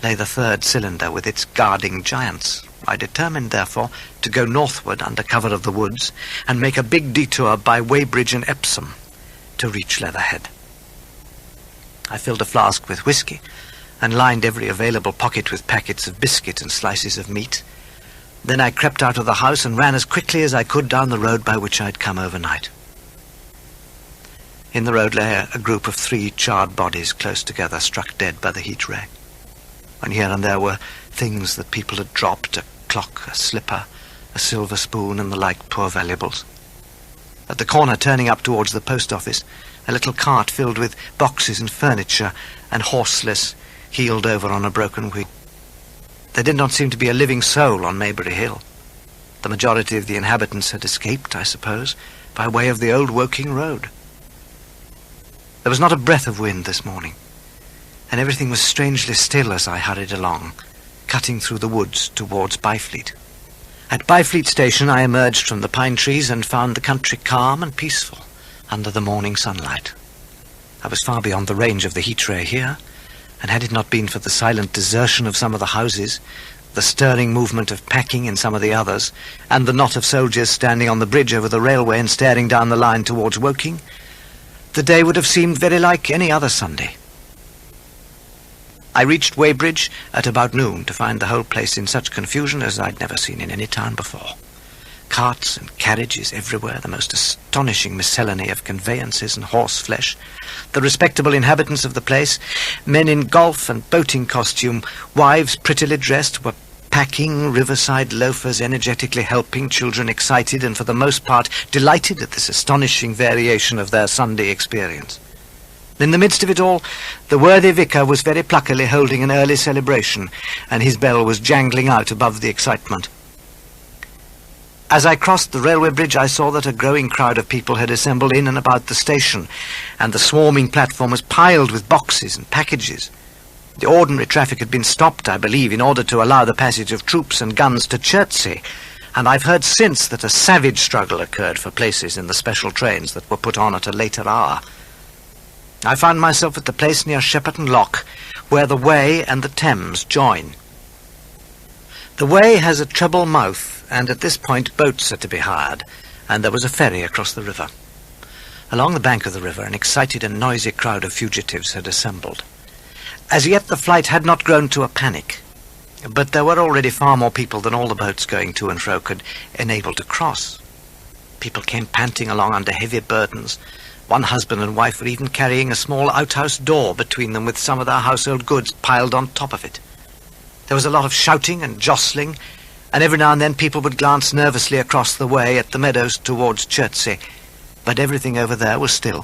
lay the 3rd cylinder with its guarding giants. I determined, therefore, to go northward under cover of the woods and make a big detour by Weybridge and Epsom to reach Leatherhead. I filled a flask with whiskey and lined every available pocket with packets of biscuit and slices of meat. Then I crept out of the house and ran as quickly as I could down the road by which I'd come overnight. In the road lay a group of 3 charred bodies close together, struck dead by the heat ray. And here and there were things that people had dropped, a clock, a slipper, a silver spoon, and the like poor valuables. At the corner turning up towards the post office, a little cart filled with boxes and furniture, and horseless, heeled over on a broken wheel. There did not seem to be a living soul on Maybury Hill. The majority of the inhabitants had escaped, I suppose, by way of the old Woking Road. There was not a breath of wind this morning, and everything was strangely still as I hurried along, cutting through the woods towards Byfleet. At Byfleet Station I emerged from the pine trees and found the country calm and peaceful under the morning sunlight. I was far beyond the range of the heat ray here, and had it not been for the silent desertion of some of the houses, the stirring movement of packing in some of the others, and the knot of soldiers standing on the bridge over the railway and staring down the line towards Woking, the day would have seemed very like any other Sunday. I reached Weybridge at about noon to find the whole place in such confusion as I'd never seen in any town before. Carts and carriages everywhere, the most astonishing miscellany of conveyances and horseflesh. The respectable inhabitants of the place, men in golf and boating costume, wives prettily dressed, were packing, riverside loafers energetically helping, children excited and for the most part delighted at this astonishing variation of their Sunday experience. In the midst of it all, the worthy vicar was very pluckily holding an early celebration, and his bell was jangling out above the excitement. As I crossed the railway bridge, I saw that a growing crowd of people had assembled in and about the station, and the swarming platform was piled with boxes and packages. The ordinary traffic had been stopped, I believe, in order to allow the passage of troops and guns to Chertsey, and I've heard since that a savage struggle occurred for places in the special trains that were put on at a later hour. I found myself at the place near Shepperton Lock, where the Wey and the Thames join. The Wey has a treble mouth, and at this point boats are to be hired, and there was a ferry across the river. Along the bank of the river, an excited and noisy crowd of fugitives had assembled. As yet the flight had not grown to a panic, but there were already far more people than all the boats going to and fro could enable to cross. People came panting along under heavy burdens. One husband and wife were even carrying a small outhouse door between them with some of their household goods piled on top of it. There was a lot of shouting and jostling, and every now and then people would glance nervously across the way at the meadows towards Chertsey, but everything over there was still.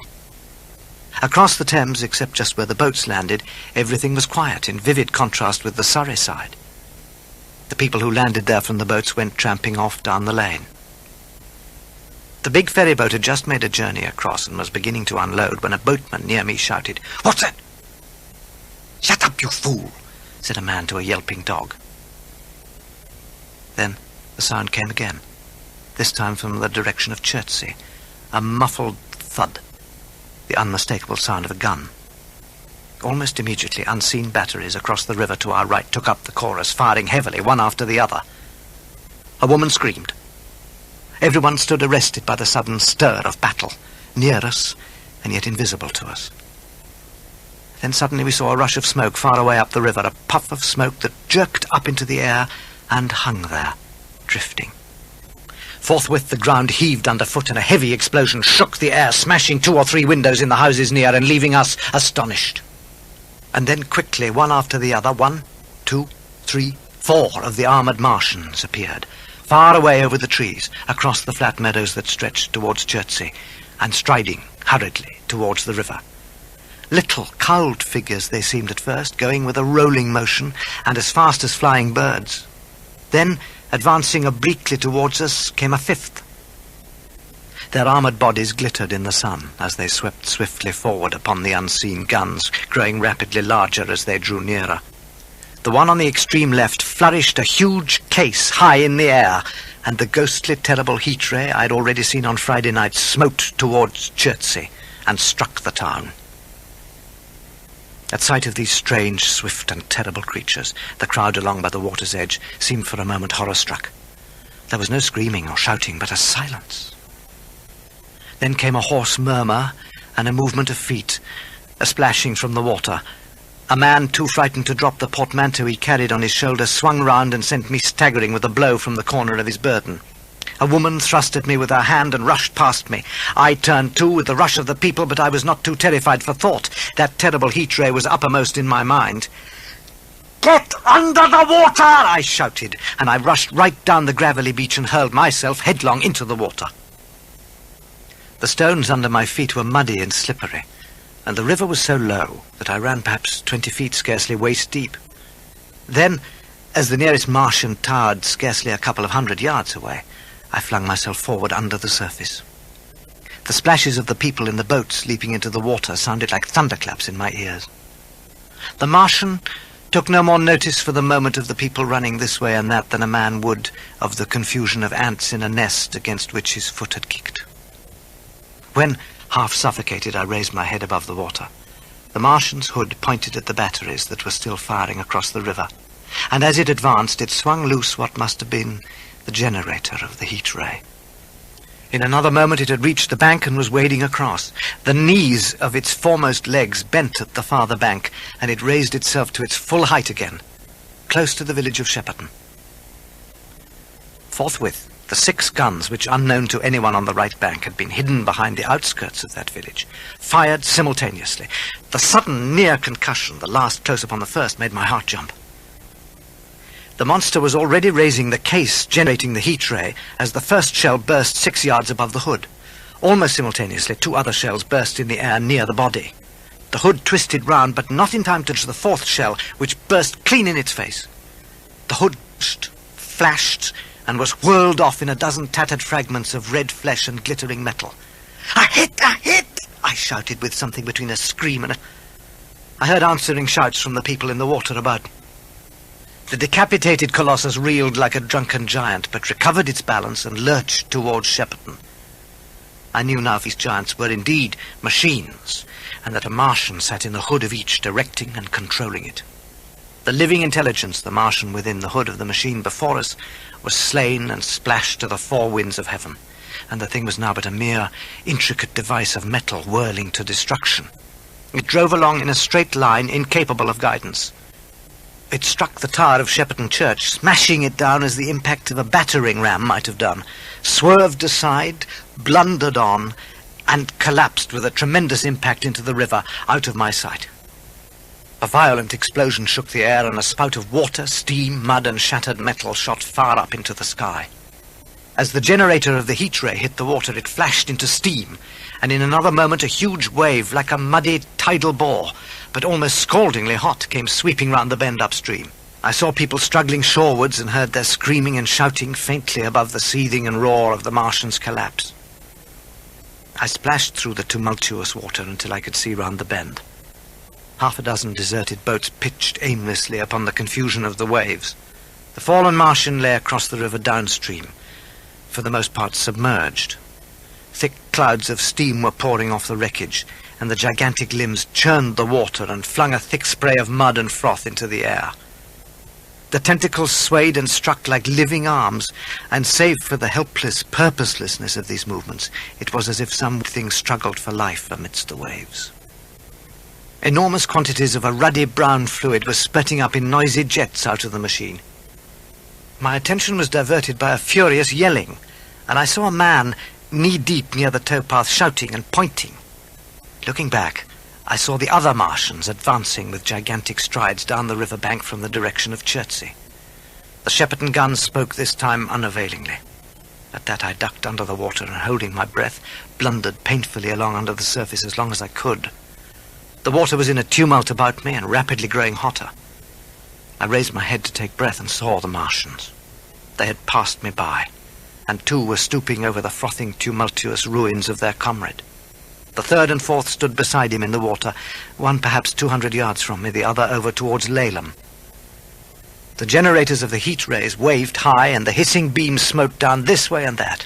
Across the Thames, except just where the boats landed, everything was quiet, in vivid contrast with the Surrey side. The people who landed there from the boats went tramping off down the lane. The big ferry boat had just made a journey across and was beginning to unload when a boatman near me shouted, "What's that?" "Shut up, you fool," said a man to a yelping dog. Then the sound came again, this time from the direction of Chertsey, a muffled thud, the unmistakable sound of a gun. Almost immediately, unseen batteries across the river to our right took up the chorus, firing heavily, one after the other. A woman screamed. Everyone stood arrested by the sudden stir of battle, near us and yet invisible to us. Then suddenly we saw a rush of smoke far away up the river, a puff of smoke that jerked up into the air and hung there, drifting. Forthwith the ground heaved underfoot and a heavy explosion shook the air, smashing 2 or 3 windows in the houses near and leaving us astonished. And then quickly, one after the other, 1, 2, 3, 4 of the armoured Martians appeared, far away over the trees, across the flat meadows that stretched towards Chertsey, and striding hurriedly towards the river. Little cowled figures they seemed at first, going with a rolling motion and as fast as flying birds. Then, advancing obliquely towards us, came a 5th. Their armoured bodies glittered in the sun as they swept swiftly forward upon the unseen guns, growing rapidly larger as they drew nearer. The one on the extreme left flourished a huge case high in the air, and the ghostly, terrible heat ray I'd already seen on Friday night smote towards Chertsey and struck the town. At sight of these strange, swift and terrible creatures, the crowd along by the water's edge seemed for a moment horror-struck. There was no screaming or shouting, but a silence. Then came a hoarse murmur and a movement of feet, a splashing from the water. A man, too frightened to drop the portmanteau he carried on his shoulder, swung round and sent me staggering with a blow from the corner of his burden. A woman thrust at me with her hand and rushed past me. I turned too with the rush of the people, but I was not too terrified for thought. That terrible heat ray was uppermost in my mind. "Get under the water!" I shouted, and I rushed right down the gravelly beach and hurled myself headlong into the water. The stones under my feet were muddy and slippery, and the river was so low that I ran perhaps 20 feet, scarcely waist deep. Then, as the nearest Martian towered scarcely a couple of 100 yards away, I flung myself forward under the surface. The splashes of the people in the boats leaping into the water sounded like thunderclaps in my ears. The Martian took no more notice for the moment of the people running this way and that than a man would of the confusion of ants in a nest against which his foot had kicked. When, half suffocated, I raised my head above the water, the Martian's hood pointed at the batteries that were still firing across the river, and as it advanced it swung loose what must have been the generator of the heat ray. In another moment it had reached the bank and was wading across. The knees of its foremost legs bent at the farther bank, and it raised itself to its full height again, close to the village of Shepperton. Forthwith, the 6 guns, which unknown to anyone on the right bank had been hidden behind the outskirts of that village, fired simultaneously. The sudden near concussion, the last close upon the first, made my heart jump. The monster was already raising the case, generating the heat ray, as the first shell burst 6 yards above the hood. Almost simultaneously, 2 other shells burst in the air near the body. The hood twisted round, but not in time to touch the 4th shell, which burst clean in its face. The hood flashed, and was whirled off in a dozen tattered fragments of red flesh and glittering metal. "A hit! A hit!" I shouted with something between a scream and a... I heard answering shouts from the people in the water about me. The decapitated colossus reeled like a drunken giant, but recovered its balance and lurched towards Shepperton. I knew now these giants were indeed machines, and that a Martian sat in the hood of each, directing and controlling it. The living intelligence, the Martian within the hood of the machine before us, was slain and splashed to the 4 winds of heaven, and the thing was now but a mere intricate device of metal whirling to destruction. It drove along in a straight line, incapable of guidance. It struck the tower of Shepperton Church, smashing it down as the impact of a battering ram might have done, swerved aside, blundered on, and collapsed with a tremendous impact into the river, out of my sight. A violent explosion shook the air, and a spout of water, steam, mud, and shattered metal shot far up into the sky. As the generator of the heat ray hit the water, it flashed into steam, and in another moment a huge wave, like a muddy tidal bore, but almost scaldingly hot, came sweeping round the bend upstream. I saw people struggling shorewards and heard their screaming and shouting faintly above the seething and roar of the Martian's collapse. I splashed through the tumultuous water until I could see round the bend. 6 deserted boats pitched aimlessly upon the confusion of the waves. The fallen Martian lay across the river downstream, for the most part submerged. Thick clouds of steam were pouring off the wreckage, and the gigantic limbs churned the water and flung a thick spray of mud and froth into the air. The tentacles swayed and struck like living arms, and save for the helpless purposelessness of these movements, it was as if some thing struggled for life amidst the waves. Enormous quantities of a ruddy brown fluid were spurting up in noisy jets out of the machine. My attention was diverted by a furious yelling, and I saw a man knee-deep near the towpath shouting and pointing. Looking back, I saw the other Martians advancing with gigantic strides down the river bank from the direction of Chertsey. The Shepperton guns spoke this time unavailingly. At that I ducked under the water and, holding my breath, blundered painfully along under the surface as long as I could. The water was in a tumult about me and rapidly growing hotter. I raised my head to take breath and saw the Martians. They had passed me by, and 2 were stooping over the frothing, tumultuous ruins of their comrade. The 3rd and 4th stood beside him in the water, one perhaps 200 yards from me, the other over towards Laleham. The generators of the heat rays waved high, and the hissing beams smote down this way and that.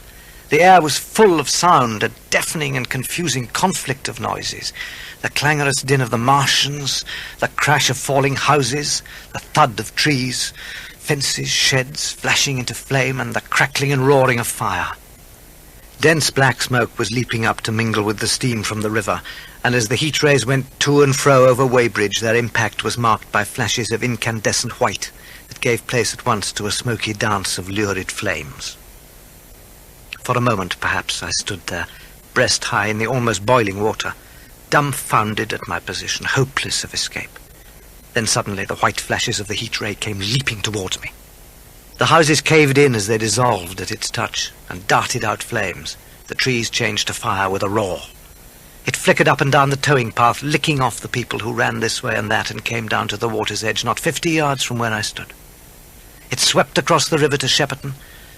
The air was full of sound, a deafening and confusing conflict of noises. The clangorous din of the Martians, the crash of falling houses, the thud of trees, fences, sheds flashing into flame, and the crackling and roaring of fire. Dense black smoke was leaping up to mingle with the steam from the river, and as the heat rays went to and fro over Weybridge, their impact was marked by flashes of incandescent white that gave place at once to a smoky dance of lurid flames. For a moment, perhaps, I stood there, breast high in the almost boiling water, dumbfounded at my position, hopeless of escape. Then suddenly the white flashes of the heat ray came leaping towards me. The houses caved in as they dissolved at its touch, and darted out flames. The trees changed to fire with a roar. It flickered up and down the towing path, licking off the people who ran this way and that and came down to the water's edge, not 50 yards from where I stood. It swept across the river to Shepperton,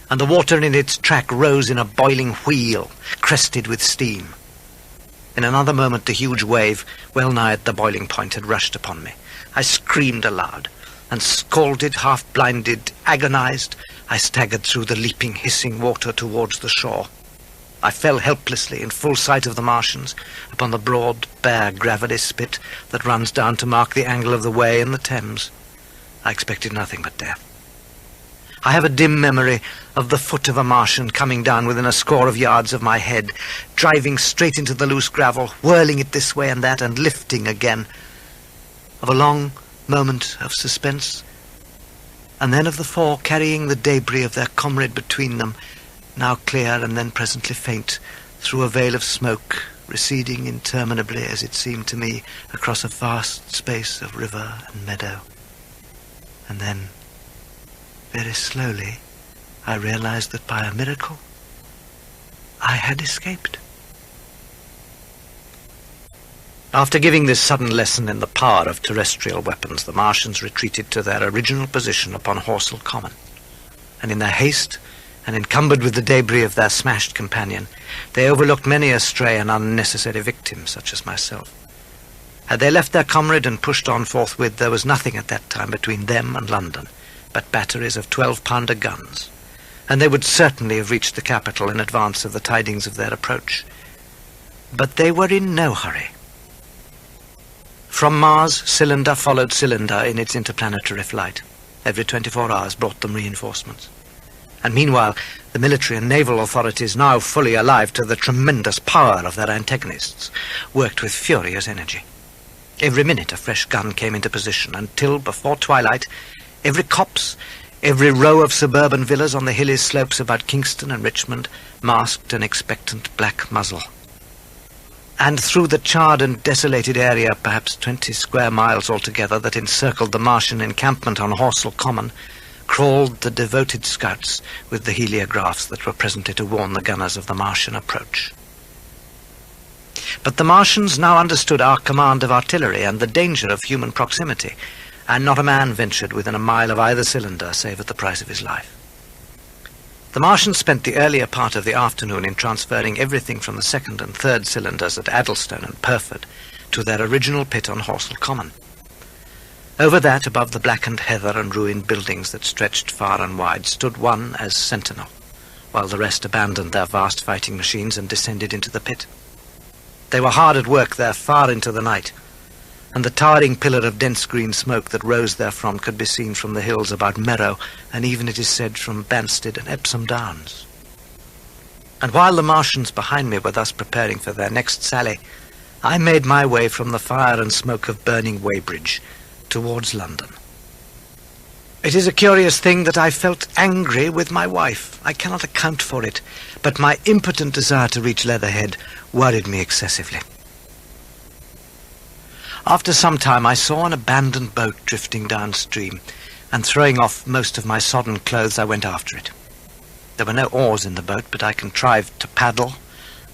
and the water in its track rose in a boiling wheel, crested with steam. In another moment the huge wave, well nigh at the boiling point, had rushed upon me. I screamed aloud, and scalded, half-blinded, agonized, I staggered through the leaping, hissing water towards the shore. I fell helplessly, in full sight of the Martians, upon the broad, bare, gravelly spit that runs down to mark the angle of the Wey and the Thames. I expected nothing but death. I have a dim memory of the foot of a Martian coming down within a score of yards of my head, driving straight into the loose gravel, whirling it this way and that, and lifting again. Of a long moment of suspense, and then of the four carrying the debris of their comrade between them, now clear and then presently faint, through a veil of smoke, receding interminably, as it seemed to me, across a vast space of river and meadow. And then, very slowly, I realized that by a miracle, I had escaped. After giving this sudden lesson in the power of terrestrial weapons, the Martians retreated to their original position upon Horsell Common, and in their haste, and encumbered with the debris of their smashed companion, they overlooked many a stray and unnecessary victim, such as myself. Had they left their comrade and pushed on forthwith, there was nothing at that time between them and London but batteries of 12-pounder guns, and they would certainly have reached the capital in advance of the tidings of their approach. But they were in no hurry. From Mars, cylinder followed cylinder in its interplanetary flight. Every 24 hours brought them reinforcements. And meanwhile, the military and naval authorities, now fully alive to the tremendous power of their antagonists, worked with furious energy. Every minute a fresh gun came into position, until, before twilight, every copse, every row of suburban villas on the hilly slopes about Kingston and Richmond masked an expectant black muzzle. And through the charred and desolated area, perhaps 20 square miles altogether, that encircled the Martian encampment on Horsell Common, crawled the devoted scouts with the heliographs that were presently to warn the gunners of the Martian approach. But the Martians now understood our command of artillery and the danger of human proximity, and not a man ventured within a mile of either cylinder, save at the price of his life. The Martians spent the earlier part of the afternoon in transferring everything from the second and third cylinders at Addlestone and Purford to their original pit on Horsell Common. Over that, above the blackened heather and ruined buildings that stretched far and wide, stood one as sentinel, while the rest abandoned their vast fighting machines and descended into the pit. They were hard at work there far into the night, and the towering pillar of dense green smoke that rose therefrom could be seen from the hills about Merrow, and even, it is said, from Banstead and Epsom Downs. And while the Martians behind me were thus preparing for their next sally, I made my way from the fire and smoke of burning Weybridge towards London. It is a curious thing that I felt angry with my wife. I cannot account for it, but my impotent desire to reach Leatherhead worried me excessively. After some time I saw an abandoned boat drifting downstream, and throwing off most of my sodden clothes, I went after it. There were no oars in the boat, but I contrived to paddle,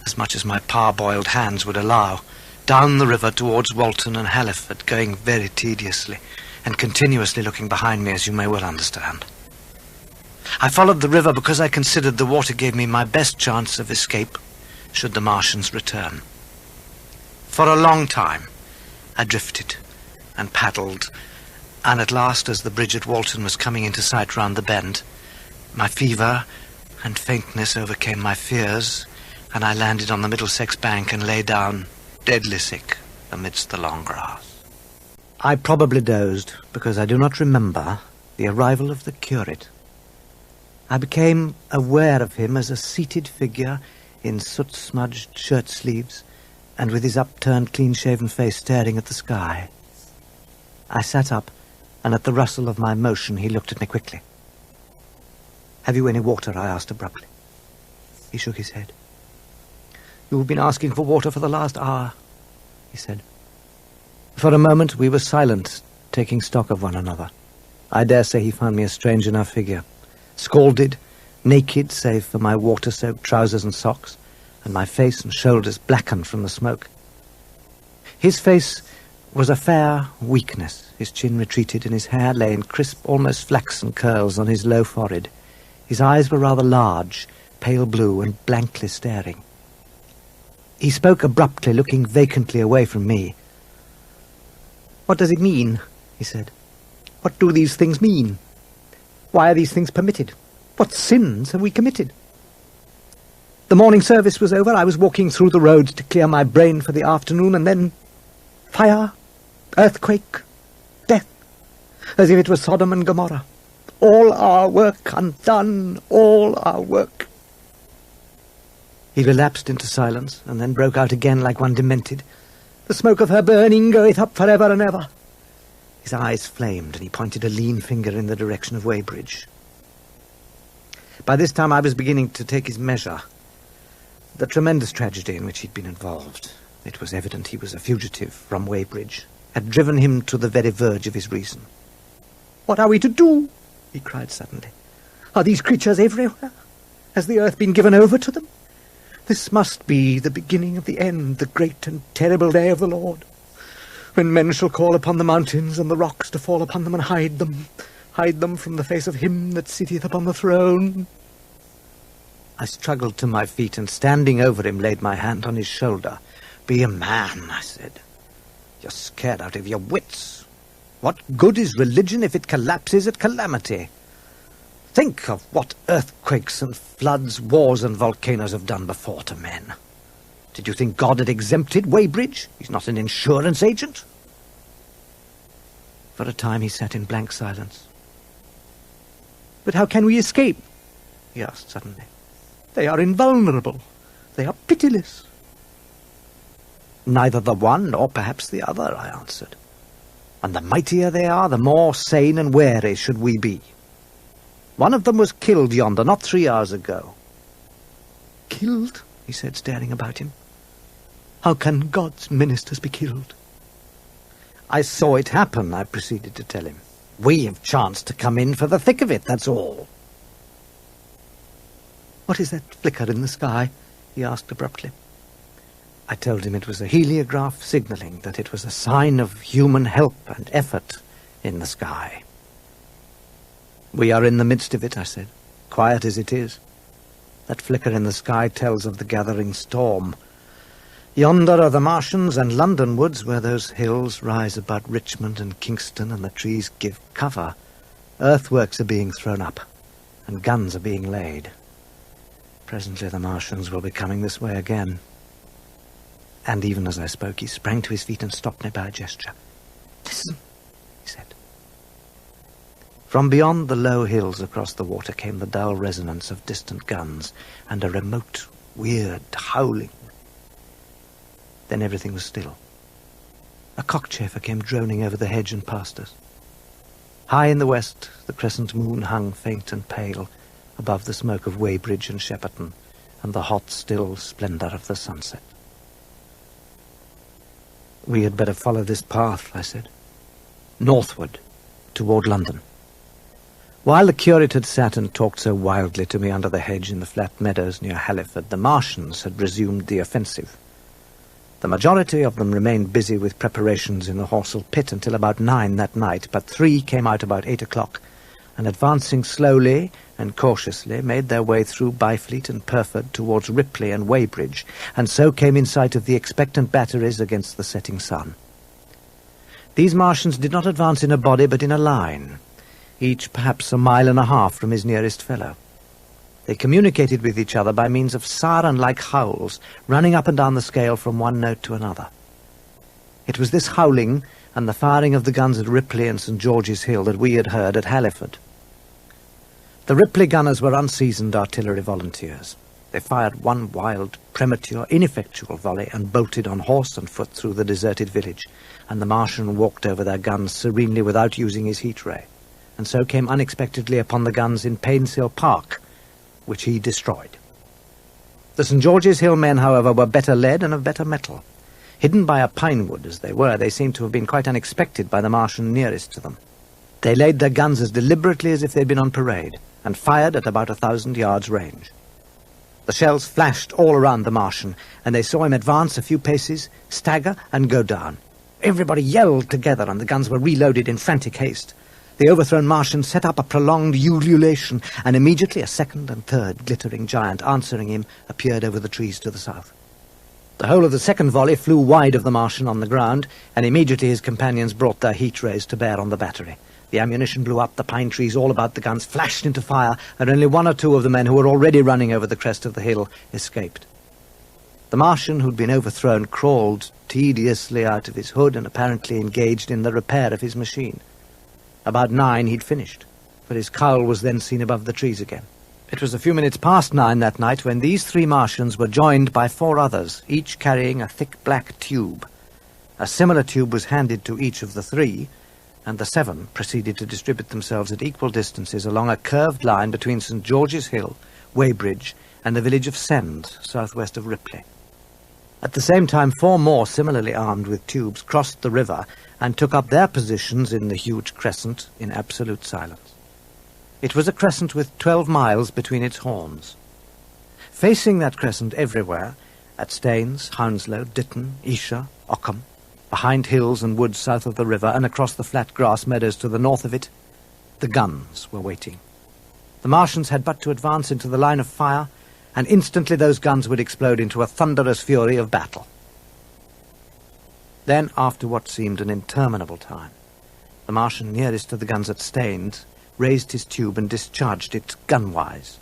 as much as my parboiled hands would allow, down the river towards Walton and Halliford, going very tediously, and continuously looking behind me, as you may well understand. I followed the river because I considered the water gave me my best chance of escape, should the Martians return. For a long time I drifted and paddled, and at last, as the bridge at Walton was coming into sight round the bend, my fever and faintness overcame my fears, and I landed on the Middlesex bank and lay down, deadly sick, amidst the long grass. I probably dozed, because I do not remember the arrival of the curate. I became aware of him as a seated figure in soot-smudged shirt-sleeves, and with his upturned, clean-shaven face staring at the sky. I sat up, and at the rustle of my motion he looked at me quickly. "Have you any water?" I asked abruptly. He shook his head. "You've been asking for water for the last hour," he said. For a moment we were silent, taking stock of one another. I dare say he found me a strange enough figure, scalded, naked save for my water-soaked trousers and socks, and my face and shoulders blackened from the smoke. His face was a fair weakness. His chin retreated, and his hair lay in crisp, almost flaxen curls on his low forehead. His eyes were rather large, pale blue, and blankly staring. He spoke abruptly, looking vacantly away from me. "What does it mean?" he said. "What do these things mean? Why are these things permitted? What sins have we committed?" The morning service was over. I was walking through the road to clear my brain for the afternoon, and then fire, earthquake, death, as if it was Sodom and Gomorrah. All our work undone, all our work. He relapsed into silence, and then broke out again like one demented. "The smoke of her burning goeth up for ever and ever." His eyes flamed, and he pointed a lean finger in the direction of Weybridge. By this time I was beginning to take his measure. The tremendous tragedy in which he'd been involved, it was evident he was a fugitive from Weybridge, had driven him to the very verge of his reason. "What are we to do?" he cried suddenly. "Are these creatures everywhere? Has the earth been given over to them? This must be the beginning of the end, the great and terrible day of the Lord, when men shall call upon the mountains and the rocks to fall upon them and hide them from the face of him that sitteth upon the throne." I struggled to my feet, and standing over him laid my hand on his shoulder. "Be a man," I said. "You're scared out of your wits. What good is religion if it collapses at calamity? Think of what earthquakes and floods, wars and volcanoes have done before to men. Did you think God had exempted Weybridge? He's not an insurance agent." For a time he sat in blank silence. "But how can we escape?" he asked suddenly. "They are invulnerable. They are pitiless." "Neither the one nor perhaps the other," I answered. "And the mightier they are, the more sane and wary should we be. One of them was killed yonder not 3 hours ago." "Killed?" he said, staring about him. "How can God's ministers be killed?" "I saw it happen," I proceeded to tell him. "We have chanced to come in for the thick of it, that's all." "What is that flicker in the sky?" he asked abruptly. I told him it was a heliograph signaling that it was a sign of human help and effort in the sky. "We are in the midst of it," I said, "quiet as it is. That flicker in the sky tells of the gathering storm. Yonder are the Martians and London woods, where those hills rise about Richmond and Kingston, and the trees give cover. Earthworks are being thrown up, and guns are being laid. Presently the Martians will be coming this way again." And even as I spoke, he sprang to his feet and stopped me by a gesture. "Listen," he said. From beyond the low hills across the water came the dull resonance of distant guns and a remote, weird howling. Then everything was still. A cockchafer came droning over the hedge and past us. High in the west, the crescent moon hung faint and pale above the smoke of Weybridge and Shepperton and the hot, still splendor of the sunset. "We had better follow this path," I said. "Northward, toward London." While the curate had sat and talked so wildly to me under the hedge in the flat meadows near Halliford, the Martians had resumed the offensive. The majority of them remained busy with preparations in the Horsell pit until about 9 that night, but 3 came out about 8 o'clock, and advancing slowly and cautiously made their way through Byfleet and Purford towards Ripley and Weybridge, and so came in sight of the expectant batteries against the setting sun. These Martians did not advance in a body but in a line, each perhaps 1.5 miles from his nearest fellow. They communicated with each other by means of siren-like howls, running up and down the scale from one note to another. It was this howling and the firing of the guns at Ripley and St. George's Hill that we had heard at Halliford. The Ripley gunners were unseasoned artillery volunteers. They fired one wild, premature, ineffectual volley and bolted on horse and foot through the deserted village, and the Martian walked over their guns serenely without using his heat ray, and so came unexpectedly upon the guns in Painshill Park, which he destroyed. The St. George's Hill men, however, were better led and of better mettle. Hidden by a pine wood as they were, they seemed to have been quite unexpected by the Martian nearest to them. They laid their guns as deliberately as if they'd been on parade, and fired at about 1,000 yards range. The shells flashed all around the Martian, and they saw him advance a few paces, stagger, and go down. Everybody yelled together, and the guns were reloaded in frantic haste. The overthrown Martian set up a prolonged ululation, and immediately a second and third glittering giant answering him appeared over the trees to the south. The whole of the second volley flew wide of the Martian on the ground, and immediately his companions brought their heat rays to bear on the battery. The ammunition blew up, the pine trees all about the guns flashed into fire, and only one or two of the men who were already running over the crest of the hill escaped. The Martian who'd been overthrown crawled tediously out of his hood and apparently engaged in the repair of his machine. About 9 he'd finished, but his cowl was then seen above the trees again. It was a few minutes past 9 that night when these 3 Martians were joined by 4 others, each carrying a thick black tube. A similar tube was handed to each of the 3, and the 7 proceeded to distribute themselves at equal distances along a curved line between St. George's Hill, Weybridge, and the village of Send, southwest of Ripley. At the same time, 4 more, similarly armed with tubes, crossed the river and took up their positions in the huge crescent in absolute silence. It was a crescent with 12 miles between its horns. Facing that crescent everywhere, at Staines, Hounslow, Ditton, Esher, Ockham, behind hills and woods south of the river and across the flat grass meadows to the north of it, the guns were waiting. The Martians had but to advance into the line of fire, and instantly those guns would explode into a thunderous fury of battle. Then, after what seemed an interminable time, the Martian nearest to the guns at Staines raised his tube and discharged it gunwise.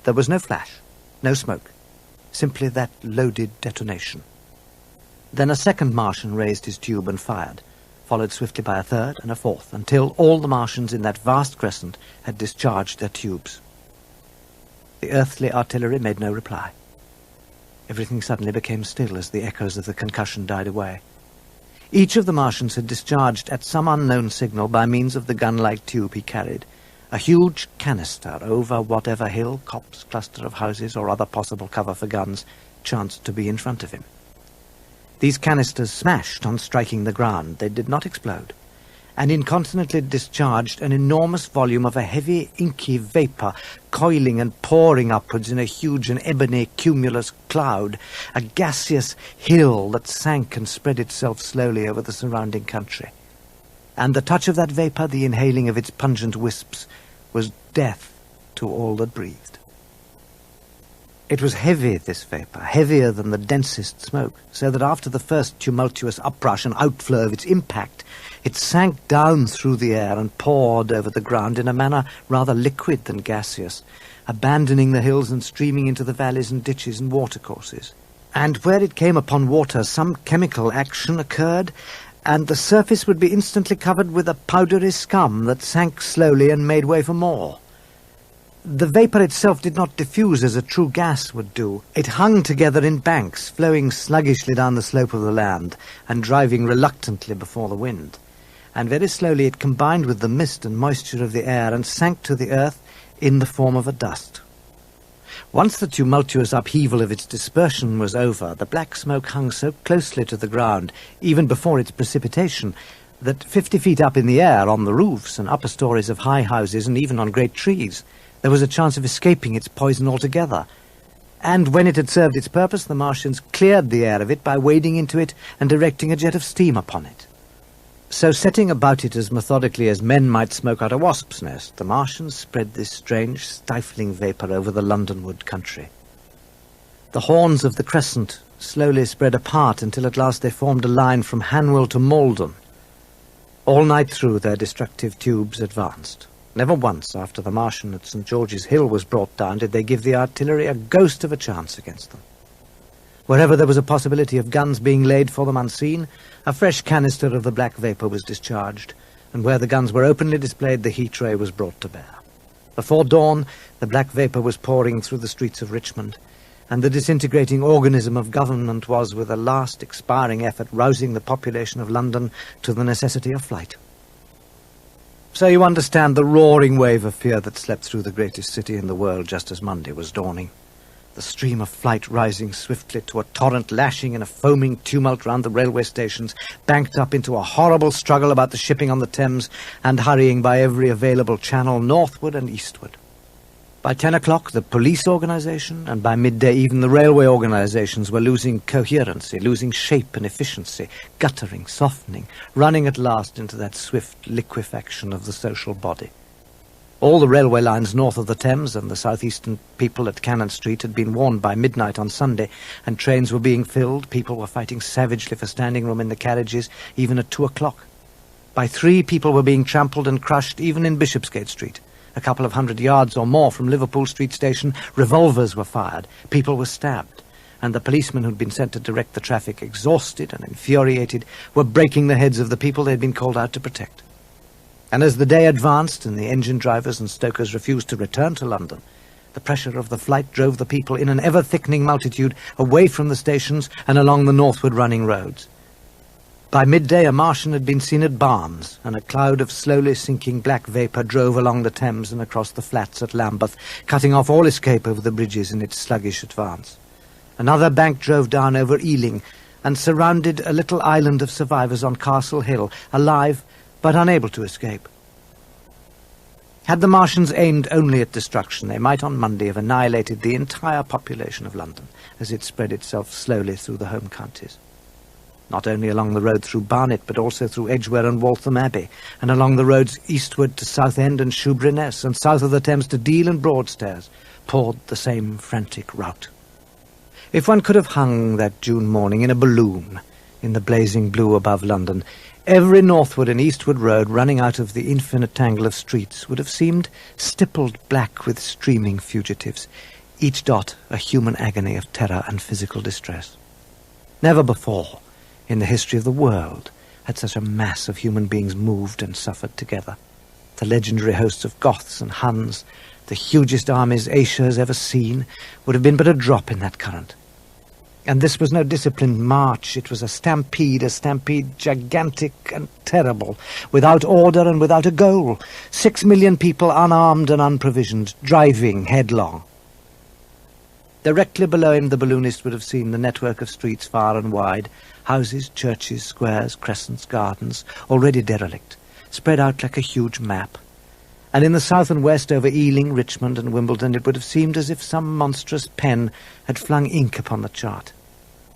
There was no flash, no smoke, simply that loaded detonation. Then a second Martian raised his tube and fired, followed swiftly by a third and a fourth, until all the Martians in that vast crescent had discharged their tubes. The earthly artillery made no reply. Everything suddenly became still as the echoes of the concussion died away. Each of the Martians had discharged at some unknown signal by means of the gun-like tube he carried, a huge canister over whatever hill, copse, cluster of houses, or other possible cover for guns chanced to be in front of him. These canisters smashed on striking the ground. They did not explode, and incontinently discharged an enormous volume of a heavy, inky vapour, coiling and pouring upwards in a huge and ebony cumulus cloud, a gaseous hill that sank and spread itself slowly over the surrounding country. And the touch of that vapour, the inhaling of its pungent wisps, was death to all that breathed. It was heavy, this vapour, heavier than the densest smoke, so that after the first tumultuous uprush and outflow of its impact, it sank down through the air and poured over the ground in a manner rather liquid than gaseous, abandoning the hills and streaming into the valleys and ditches and watercourses. And where it came upon water, some chemical action occurred, and the surface would be instantly covered with a powdery scum that sank slowly and made way for more. The vapour itself did not diffuse as a true gas would do. It hung together in banks, flowing sluggishly down the slope of the land and driving reluctantly before the wind. And very slowly it combined with the mist and moisture of the air and sank to the earth in the form of a dust. Once the tumultuous upheaval of its dispersion was over, the black smoke hung so closely to the ground, even before its precipitation, that 50 feet up in the air, on the roofs and upper stories of high houses and even on great trees, there was a chance of escaping its poison altogether. And when it had served its purpose, the Martians cleared the air of it by wading into it and directing a jet of steam upon it. So, setting about it as methodically as men might smoke out a wasp's nest, the Martians spread this strange, stifling vapour over the Londonward country. The horns of the crescent slowly spread apart until at last they formed a line from Hanwell to Malden. All night through their destructive tubes advanced. Never once after the Martian at St. George's Hill was brought down did they give the artillery a ghost of a chance against them. Wherever there was a possibility of guns being laid for them unseen, a fresh canister of the black vapour was discharged, and where the guns were openly displayed, the heat ray was brought to bear. Before dawn, the black vapour was pouring through the streets of Richmond, and the disintegrating organism of government was, with a last expiring effort, rousing the population of London to the necessity of flight. So you understand the roaring wave of fear that slept through the greatest city in the world just as Monday was dawning. The stream of flight rising swiftly to a torrent, lashing in a foaming tumult round the railway stations, banked up into a horrible struggle about the shipping on the Thames, and hurrying by every available channel northward and eastward. By 10 o'clock, the police organization, and by midday even the railway organizations were losing coherency, losing shape and efficiency, guttering, softening, running at last into that swift liquefaction of the social body. All the railway lines north of the Thames and the southeastern people at Cannon Street had been warned by midnight on Sunday, and trains were being filled. People were fighting savagely for standing room in the carriages, even at 2 o'clock. By 3, people were being trampled and crushed, even in Bishopsgate Street. A couple of 100 yards or more from Liverpool Street Station, revolvers were fired, people were stabbed, and the policemen who'd been sent to direct the traffic, exhausted and infuriated, were breaking the heads of the people they'd been called out to protect. And as the day advanced and the engine drivers and stokers refused to return to London, the pressure of the flight drove the people in an ever-thickening multitude away from the stations and along the northward running roads. By midday, a Martian had been seen at Barnes, and a cloud of slowly sinking black vapour drove along the Thames and across the flats at Lambeth, cutting off all escape over the bridges in its sluggish advance. Another bank drove down over Ealing and surrounded a little island of survivors on Castle Hill, alive but unable to escape. Had the Martians aimed only at destruction, they might on Monday have annihilated the entire population of London as it spread itself slowly through the home counties. Not only along the road through Barnet, but also through Edgware and Waltham Abbey, and along the roads eastward to Southend and Shoeburyness, and south of the Thames to Deal and Broadstairs, poured the same frantic rout. If one could have hung that June morning in a balloon in the blazing blue above London, every northward and eastward road running out of the infinite tangle of streets would have seemed stippled black with streaming fugitives, each dot a human agony of terror and physical distress. Never before in the history of the world had such a mass of human beings moved and suffered together. The legendary hosts of Goths and Huns, the hugest armies Asia has ever seen, would have been but a drop in that current. And this was no disciplined march. It was a stampede gigantic and terrible, without order and without a goal. 6 million people unarmed and unprovisioned, driving headlong. Directly below him, the balloonist would have seen the network of streets far and wide, houses, churches, squares, crescents, gardens, already derelict, spread out like a huge map. And in the south and west over Ealing, Richmond and Wimbledon, it would have seemed as if some monstrous pen had flung ink upon the chart.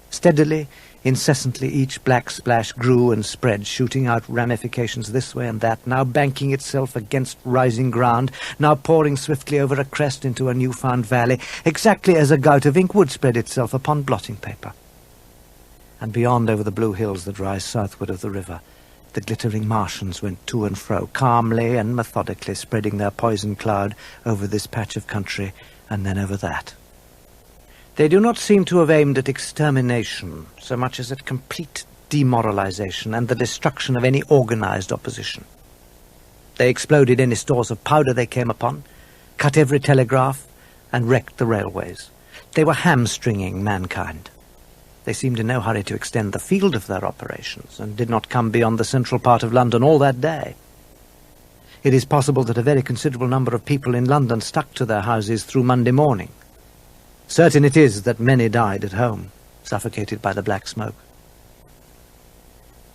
Steadily, incessantly, each black splash grew and spread, shooting out ramifications this way and that, now banking itself against rising ground, now pouring swiftly over a crest into a new-found valley, exactly as a gout of ink would spread itself upon blotting paper. And beyond, over the blue hills that rise southward of the river, the glittering Martians went to and fro, calmly and methodically spreading their poison cloud over this patch of country and then over that. They do not seem to have aimed at extermination so much as at complete demoralization and the destruction of any organized opposition. They exploded any stores of powder they came upon, cut every telegraph, and wrecked the railways. They were hamstringing mankind. They seemed in no hurry to extend the field of their operations, and did not come beyond the central part of London all that day. It is possible that a very considerable number of people in London stuck to their houses through Monday morning. Certain it is that many died at home, suffocated by the black smoke.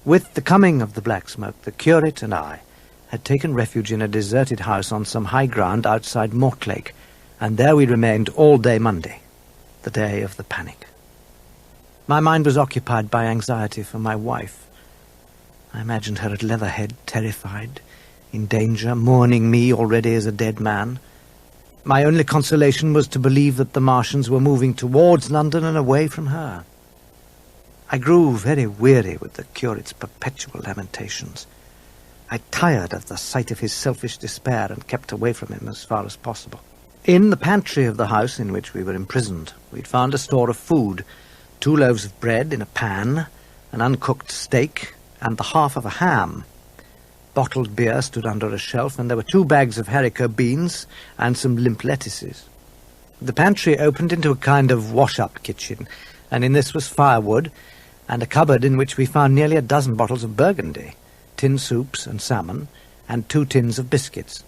With the coming of the black smoke, the curate and I had taken refuge in a deserted house on some high ground outside Mortlake, and there we remained all day Monday, the day of the panic. My mind was occupied by anxiety for my wife. I imagined her at Leatherhead, terrified, in danger, mourning me already as a dead man. My only consolation was to believe that the Martians were moving towards London and away from her. I grew very weary with the curate's perpetual lamentations. I tired of the sight of his selfish despair and kept away from him as far as possible. In the pantry of the house in which we were imprisoned, we'd found a store of food, 2 loaves of bread in a pan, an uncooked steak, and the half of a ham. Bottled beer stood under a shelf, and there were 2 bags of haricot beans and some limp lettuces. The pantry opened into a kind of wash-up kitchen, and in this was firewood, and a cupboard in which we found nearly a dozen bottles of Burgundy, tin soups and salmon, and 2 tins of biscuits.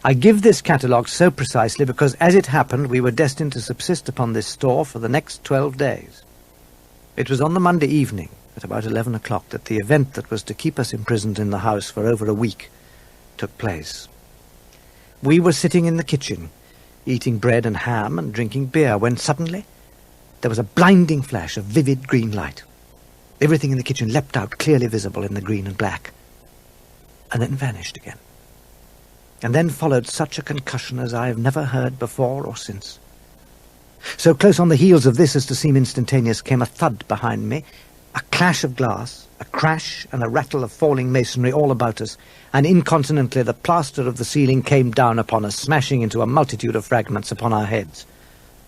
I give this catalogue so precisely because, as it happened, we were destined to subsist upon this store for the next 12 days. It was on the Monday evening, at about 11 o'clock, that the event that was to keep us imprisoned in the house for over a week took place. We were sitting in the kitchen, eating bread and ham and drinking beer, when suddenly there was a blinding flash of vivid green light. Everything in the kitchen leapt out, clearly visible in the green and black, and then vanished again. And then followed such a concussion as I have never heard before or since. So close on the heels of this as to seem instantaneous came a thud behind me, a clash of glass, a crash and a rattle of falling masonry all about us, and incontinently the plaster of the ceiling came down upon us, smashing into a multitude of fragments upon our heads.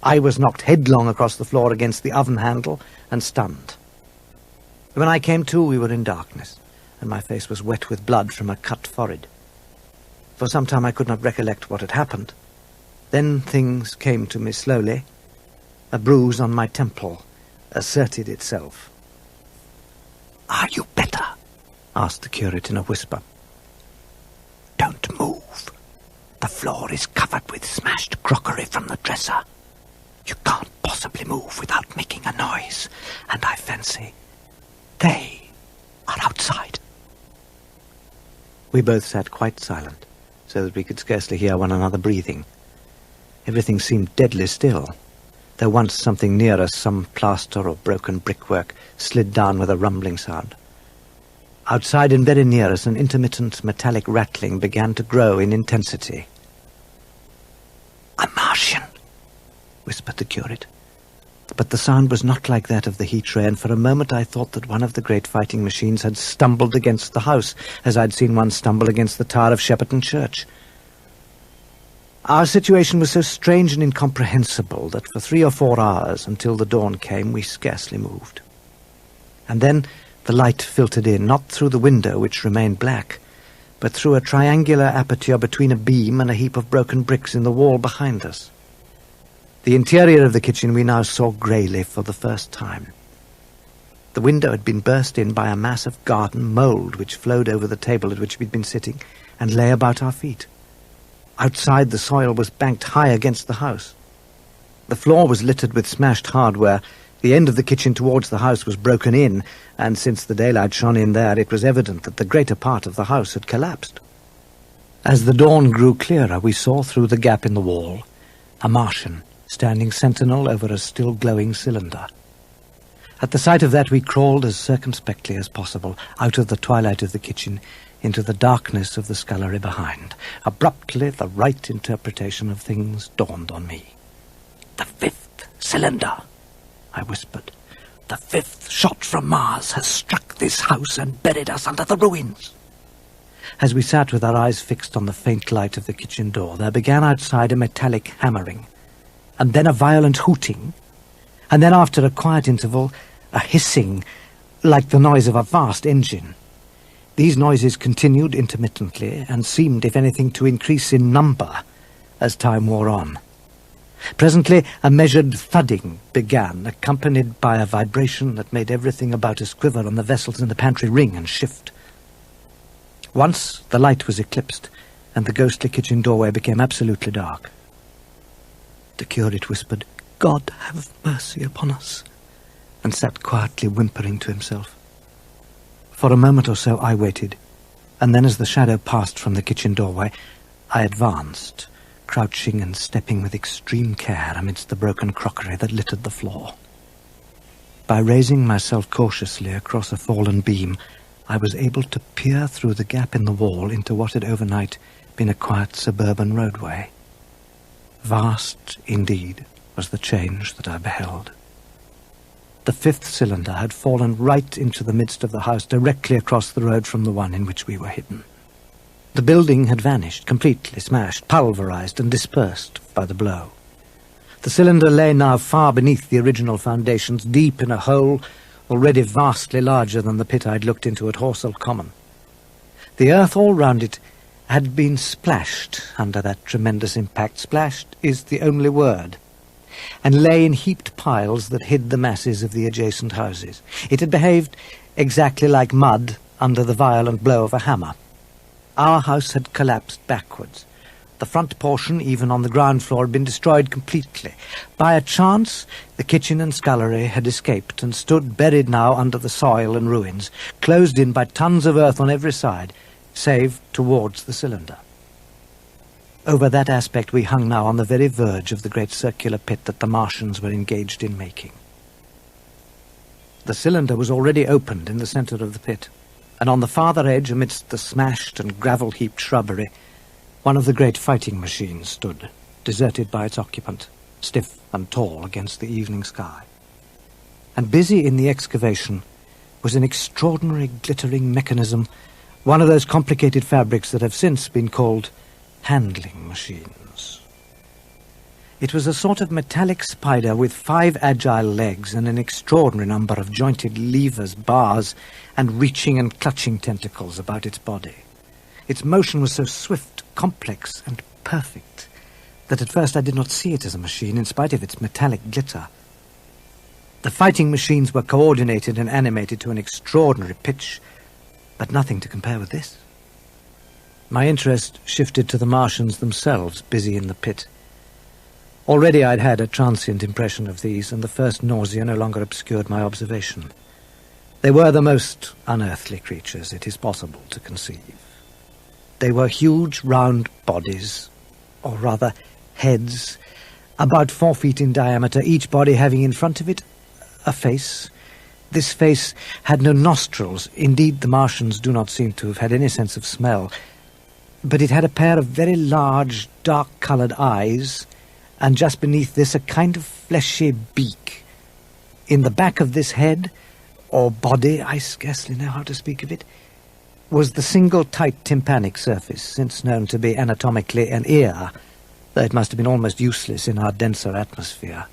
I was knocked headlong across the floor against the oven handle and stunned. When I came to, we were in darkness, and my face was wet with blood from a cut forehead. For some time I could not recollect what had happened. Then things came to me slowly. A bruise on my temple asserted itself. "Are you better?" asked the curate in a whisper. "Don't move. The floor is covered with smashed crockery from the dresser. You can't possibly move without making a noise, and I fancy they are outside." We both sat quite silent, so that we could scarcely hear one another breathing. Everything seemed deadly still, though once something near us, some plaster or broken brickwork, slid down with a rumbling sound. Outside and very near us, an intermittent metallic rattling began to grow in intensity. "A Martian," whispered the curate. But the sound was not like that of the heat ray, and for a moment I thought that one of the great fighting machines had stumbled against the house, as I'd seen one stumble against the tower of Shepperton Church. Our situation was so strange and incomprehensible that for 3 or 4 hours, until the dawn came, we scarcely moved. And then the light filtered in, not through the window, which remained black, but through a triangular aperture between a beam and a heap of broken bricks in the wall behind us. The interior of the kitchen we now saw greyly for the first time. The window had been burst in by a mass of garden mould which flowed over the table at which we'd been sitting and lay about our feet. Outside, the soil was banked high against the house. The floor was littered with smashed hardware. The end of the kitchen towards the house was broken in, and since the daylight shone in there, it was evident that the greater part of the house had collapsed. As the dawn grew clearer, we saw through the gap in the wall a Martian standing sentinel over a still glowing cylinder. At the sight of that, we crawled as circumspectly as possible out of the twilight of the kitchen into the darkness of the scullery behind. Abruptly, the right interpretation of things dawned on me. "The 5th cylinder," I whispered. "The 5th shot from Mars has struck this house and buried us under the ruins." As we sat with our eyes fixed on the faint light of the kitchen door, there began outside a metallic hammering, and then a violent hooting, and then, after a quiet interval, a hissing like the noise of a vast engine. These noises continued intermittently and seemed, if anything, to increase in number as time wore on. Presently, a measured thudding began, accompanied by a vibration that made everything about us quiver and the vessels in the pantry ring and shift. Once the light was eclipsed, and the ghostly kitchen doorway became absolutely dark. The curate whispered, "God have mercy upon us," and sat quietly whimpering to himself. For a moment or so I waited, and then as the shadow passed from the kitchen doorway, I advanced, crouching and stepping with extreme care amidst the broken crockery that littered the floor. By raising myself cautiously across a fallen beam, I was able to peer through the gap in the wall into what had overnight been a quiet suburban roadway. Vast, indeed, was the change that I beheld. The 5th cylinder had fallen right into the midst of the house, directly across the road from the one in which we were hidden. The building had vanished, completely smashed, pulverized, and dispersed by the blow. The cylinder lay now far beneath the original foundations, deep in a hole already vastly larger than the pit I'd looked into at Horsell Common. The earth all round it had been splashed under that tremendous impact. Splashed is the only word, and lay in heaped piles that hid the masses of the adjacent houses. It had behaved exactly like mud under the violent blow of a hammer. Our house had collapsed backwards. The front portion, even on the ground floor, had been destroyed completely. By a chance, the kitchen and scullery had escaped and stood buried now under the soil and ruins, closed in by tons of earth on every side, save towards the cylinder. Over that aspect we hung now on the very verge of the great circular pit that the Martians were engaged in making. The cylinder was already opened in the center of the pit, and on the farther edge, amidst the smashed and gravel-heaped shrubbery, one of the great fighting machines stood, deserted by its occupant, stiff and tall against the evening sky. And busy in the excavation was an extraordinary glittering mechanism, one of those complicated fabrics that have since been called handling machines. It was a sort of metallic spider with 5 agile legs and an extraordinary number of jointed levers, bars, and reaching and clutching tentacles about its body. Its motion was so swift, complex, and perfect that at first I did not see it as a machine in spite of its metallic glitter. The fighting machines were coordinated and animated to an extraordinary pitch, but nothing to compare with this. My interest shifted to the Martians themselves, busy in the pit. Already I'd had a transient impression of these, and the first nausea no longer obscured my observation. They were the most unearthly creatures it is possible to conceive. They were huge, round bodies, or rather heads, about 4 feet in diameter, each body having in front of it a face. This face had no nostrils. Indeed, the Martians do not seem to have had any sense of smell. But it had a pair of very large, dark-coloured eyes, and just beneath this a kind of fleshy beak. In the back of this head, or body, I scarcely know how to speak of it, was the single tight tympanic surface, since known to be anatomically an ear, though it must have been almost useless in our denser atmosphere.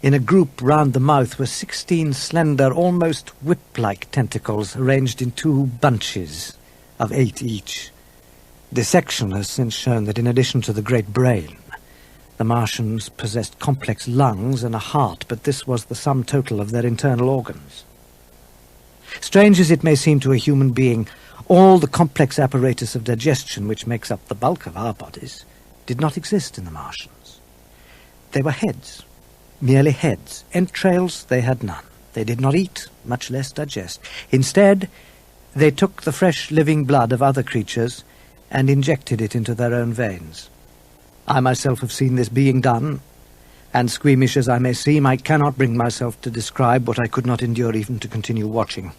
In a group round the mouth were 16 slender, almost whip-like tentacles arranged in 2 bunches of 8 each. Dissection has since shown that in addition to the great brain, the Martians possessed complex lungs and a heart, but this was the sum total of their internal organs. Strange as it may seem to a human being, all the complex apparatus of digestion which makes up the bulk of our bodies did not exist in the Martians. They were heads. Merely heads. Entrails they had none. They did not eat, much less digest. Instead, they took the fresh living blood of other creatures and injected it into their own veins. I myself have seen this being done, and squeamish as I may seem, I cannot bring myself to describe what I could not endure even to continue watching.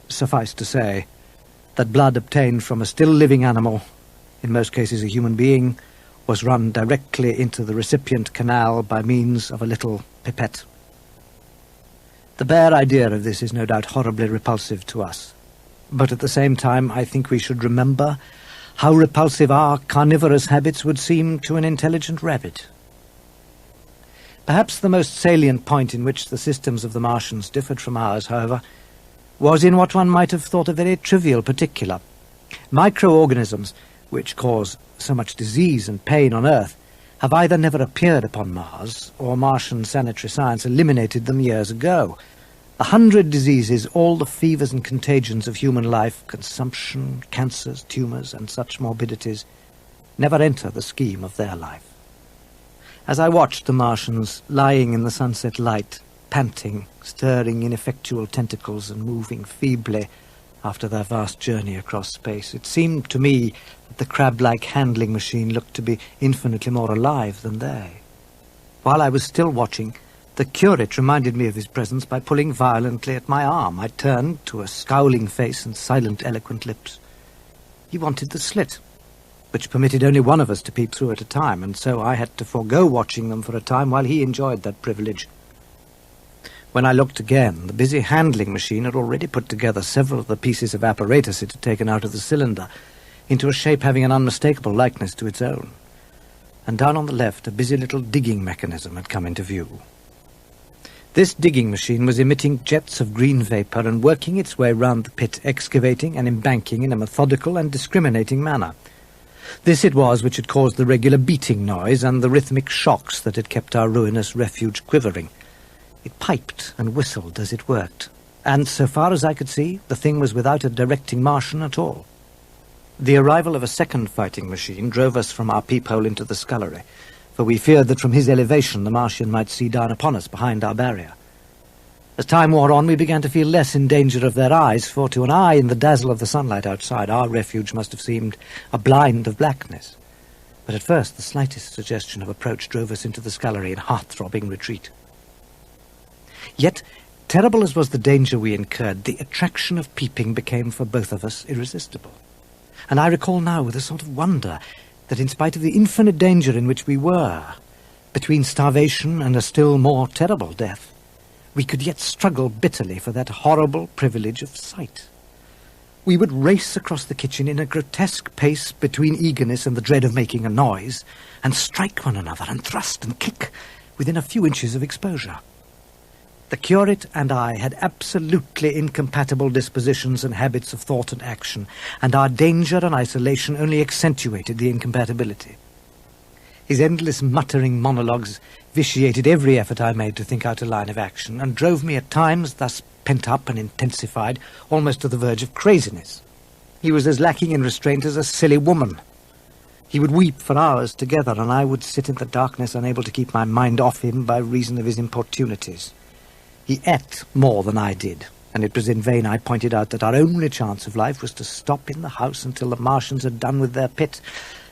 Suffice to say that blood obtained from a still living animal, in most cases a human being, was run directly into the recipient canal by means of a little pipette. The bare idea of this is no doubt horribly repulsive to us, but at the same time I think we should remember how repulsive our carnivorous habits would seem to an intelligent rabbit. Perhaps the most salient point in which the systems of the Martians differed from ours, however, was in what one might have thought a very trivial particular. Microorganisms, which cause so much disease and pain on Earth, have either never appeared upon Mars, or Martian sanitary science eliminated them years ago. 100 diseases, all the fevers and contagions of human life, consumption, cancers, tumours, and such morbidities, never enter the scheme of their life. As I watched the Martians lying in the sunset light, panting, stirring ineffectual tentacles and moving feebly after their vast journey across space, it seemed to me that the crab-like handling machine looked to be infinitely more alive than they. While I was still watching, the curate reminded me of his presence by pulling violently at my arm. I turned to a scowling face and silent, eloquent lips. He wanted the slit, which permitted only one of us to peep through at a time, and so I had to forego watching them for a time while he enjoyed that privilege. When I looked again, the busy handling machine had already put together several of the pieces of apparatus it had taken out of the cylinder into a shape having an unmistakable likeness to its own. And down on the left, a busy little digging mechanism had come into view. This digging machine was emitting jets of green vapour and working its way round the pit, excavating and embanking in a methodical and discriminating manner. This it was which had caused the regular beating noise and the rhythmic shocks that had kept our ruinous refuge quivering. It piped and whistled as it worked, and so far as I could see, the thing was without a directing Martian at all. The arrival of a second fighting machine drove us from our peephole into the scullery, for we feared that from his elevation the Martian might see down upon us behind our barrier. As time wore on, we began to feel less in danger of their eyes, for to an eye in the dazzle of the sunlight outside, our refuge must have seemed a blind of blackness. But at first the slightest suggestion of approach drove us into the scullery in heart-throbbing retreat. Yet, terrible as was the danger we incurred, the attraction of peeping became for both of us irresistible. And I recall now with a sort of wonder that in spite of the infinite danger in which we were, between starvation and a still more terrible death, we could yet struggle bitterly for that horrible privilege of sight. We would race across the kitchen in a grotesque pace between eagerness and the dread of making a noise, and strike one another and thrust and kick within a few inches of exposure. The curate and I had absolutely incompatible dispositions and habits of thought and action, and our danger and isolation only accentuated the incompatibility. His endless muttering monologues vitiated every effort I made to think out a line of action, and drove me at times, thus pent up and intensified, almost to the verge of craziness. He was as lacking in restraint as a silly woman. He would weep for hours together, and I would sit in the darkness unable to keep my mind off him by reason of his importunities. He ate more than I did, and it was in vain I pointed out that our only chance of life was to stop in the house until the Martians had done with their pit,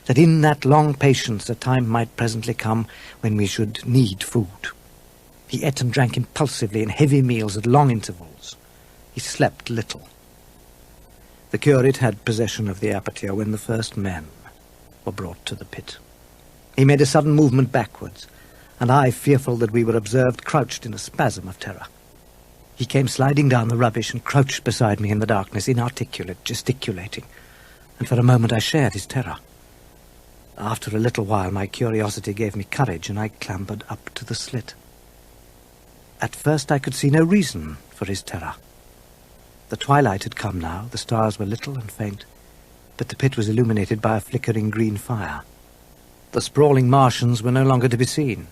that in that long patience a time might presently come when we should need food. He ate and drank impulsively in heavy meals at long intervals. He slept little. The curate had possession of the aperture when the first men were brought to the pit. He made a sudden movement backwards, and I, fearful that we were observed, crouched in a spasm of terror. He came sliding down the rubbish and crouched beside me in the darkness, inarticulate, gesticulating, and for a moment I shared his terror. After a little while my curiosity gave me courage, and I clambered up to the slit. At first I could see no reason for his terror. The twilight had come now, the stars were little and faint, but the pit was illuminated by a flickering green fire. The sprawling Martians were no longer to be seen.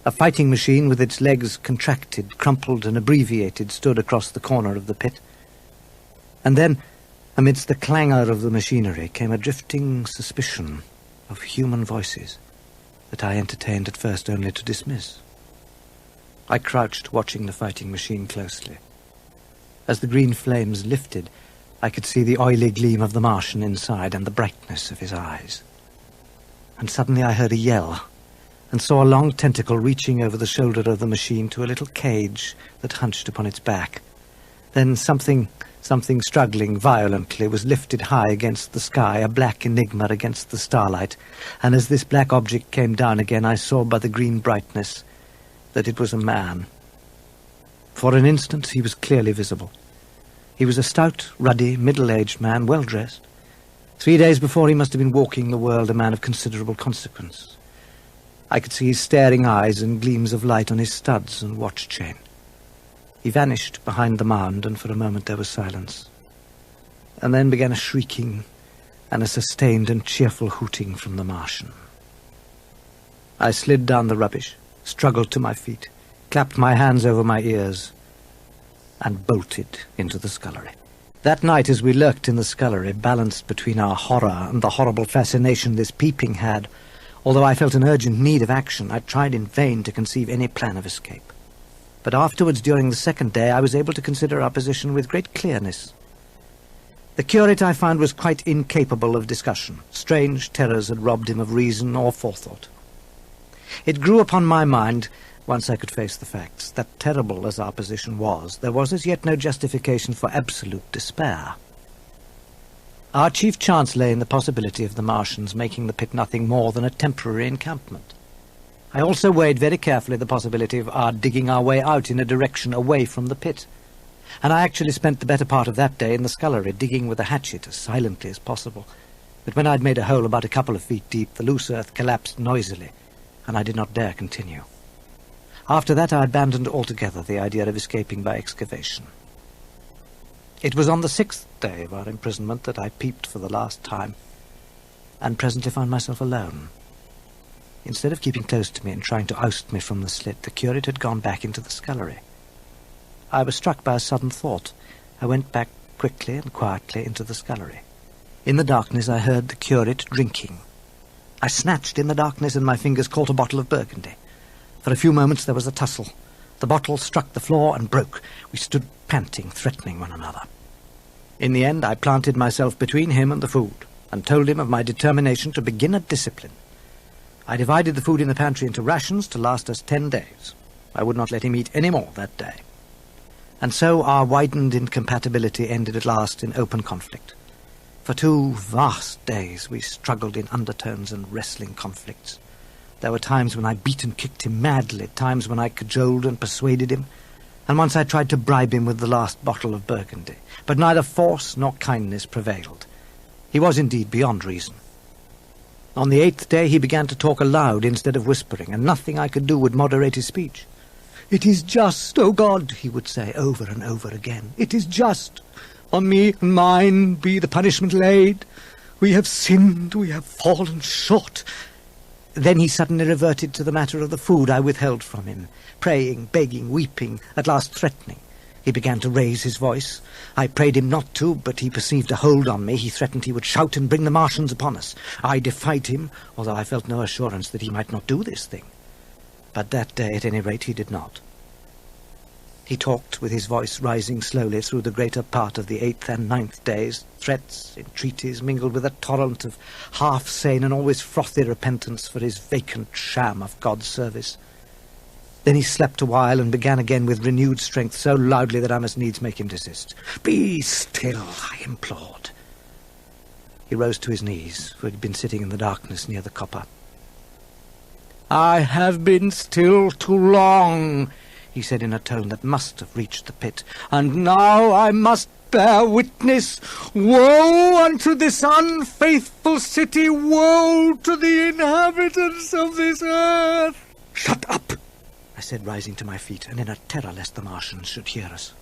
A fighting machine with its legs contracted, crumpled and abbreviated stood across the corner of the pit. And then, amidst the clangor of the machinery, came a drifting suspicion of human voices that I entertained at first only to dismiss. I crouched, watching the fighting machine closely. As the green flames lifted, I could see the oily gleam of the Martian inside and the brightness of his eyes. And suddenly I heard a yell, and saw a long tentacle reaching over the shoulder of the machine to a little cage that hunched upon its back. Then something struggling violently was lifted high against the sky, a black enigma against the starlight, and as this black object came down again, I saw by the green brightness that it was a man. For an instant he was clearly visible. He was a stout, ruddy, middle-aged man, well-dressed. 3 days before he must have been walking the world a man of considerable consequence. I could see his staring eyes and gleams of light on his studs and watch chain. He vanished behind the mound, and for a moment there was silence. And then began a shrieking and a sustained and cheerful hooting from the Martian. I slid down the rubbish, struggled to my feet, clapped my hands over my ears, and bolted into the scullery. That night, as we lurked in the scullery, balanced between our horror and the horrible fascination this peeping had, although I felt an urgent need of action, I tried in vain to conceive any plan of escape. But afterwards, during the second day, I was able to consider our position with great clearness. The curate, I found, was quite incapable of discussion. Strange terrors had robbed him of reason or forethought. It grew upon my mind, once I could face the facts, that terrible as our position was, there was as yet no justification for absolute despair. Our chief chance lay in the possibility of the Martians making the pit nothing more than a temporary encampment. I also weighed very carefully the possibility of our digging our way out in a direction away from the pit, and I actually spent the better part of that day in the scullery, digging with a hatchet as silently as possible. But when I'd made a hole about a couple of feet deep, the loose earth collapsed noisily, and I did not dare continue. After that, I abandoned altogether the idea of escaping by excavation. It was on the 6th day of our imprisonment that I peeped for the last time, and presently found myself alone. Instead of keeping close to me and trying to oust me from the slit, the curate had gone back into the scullery. I was struck by a sudden thought. I went back quickly and quietly into the scullery. In the darkness I heard the curate drinking. I snatched in the darkness, and my fingers caught a bottle of Burgundy. For a few moments there was a tussle. The bottle struck the floor and broke. We stood panting, threatening one another. In the end I planted myself between him and the food. and told him of my determination to begin a discipline. I divided the food in the pantry into rations to last us 10 days. I would not let him eat any more that day. And so our widened incompatibility ended at last in open conflict. For 2 vast days we struggled in undertones and wrestling conflicts. There were times when I beat and kicked him madly, times when I cajoled and persuaded him, and once I tried to bribe him with the last bottle of Burgundy. But neither force nor kindness prevailed. He was indeed beyond reason. On the 8th day he began to talk aloud instead of whispering, and nothing I could do would moderate his speech. "It is just, O God," he would say over and over again. "It is just. On me and mine be the punishment laid. We have sinned, we have fallen short." Then he suddenly reverted to the matter of the food I withheld from him, praying, begging, weeping, at last threatening. He began to raise his voice. I prayed him not to, but he perceived a hold on me. He threatened he would shout and bring the Martians upon us. I defied him, although I felt no assurance that he might not do this thing. But that day, at any rate, he did not. He talked with his voice rising slowly through the greater part of the 8th and 9th days, threats, entreaties, mingled with a torrent of half-sane and always frothy repentance for his vacant sham of God's service. Then he slept a while and began again with renewed strength, so loudly that I must needs make him desist. "Be still," I implored. He rose to his knees, for he had been sitting in the darkness near the copper. "I have been still too long," he said in a tone that must have reached the pit, "and now I must bear witness. Woe unto this unfaithful city! Woe to the inhabitants of this earth!" "Shut up!" I said, rising to my feet, and in a terror lest the Martians should hear us.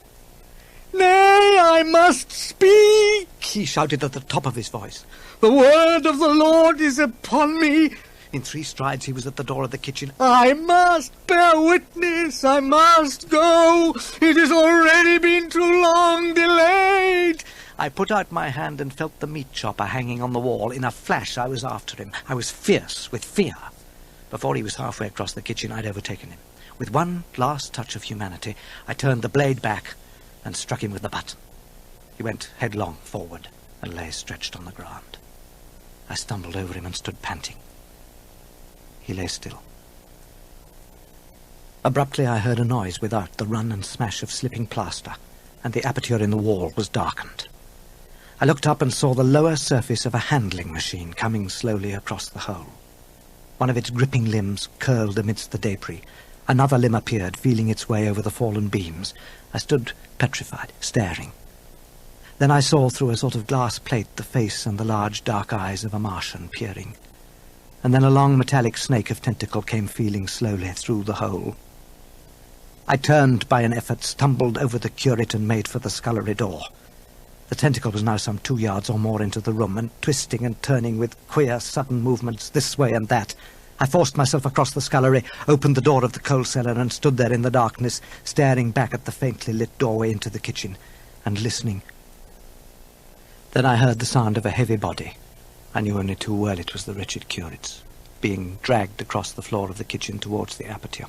"Nay, I must speak," he shouted at the top of his voice. "The word of the Lord is upon me." In 3 strides he was at the door of the kitchen. "I must bear witness. I must go. It has already been too long delayed." I put out my hand and felt the meat chopper hanging on the wall. In a flash I was after him. I was fierce with fear. Before he was halfway across the kitchen, I'd overtaken him. With one last touch of humanity, I turned the blade back and struck him with the butt. He went headlong forward and lay stretched on the ground. I stumbled over him and stood panting. He lay still. Abruptly I heard a noise without, the run and smash of slipping plaster, and the aperture in the wall was darkened. I looked up and saw the lower surface of a handling machine coming slowly across the hole. One of its gripping limbs curled amidst the debris. Another limb appeared, feeling its way over the fallen beams. I stood petrified, staring. Then I saw through a sort of glass plate the face and the large dark eyes of a Martian peering. And then a long metallic snake of tentacle came feeling slowly through the hole. I turned by an effort, stumbled over the curate and made for the scullery door. The tentacle was now some 2 yards or more into the room, and twisting and turning with queer, sudden movements this way and that. I forced myself across the scullery, opened the door of the coal cellar, and stood there in the darkness, staring back at the faintly lit doorway into the kitchen, and listening. Then I heard the sound of a heavy body. I knew only too well it was the wretched curate's, being dragged across the floor of the kitchen towards the aperture.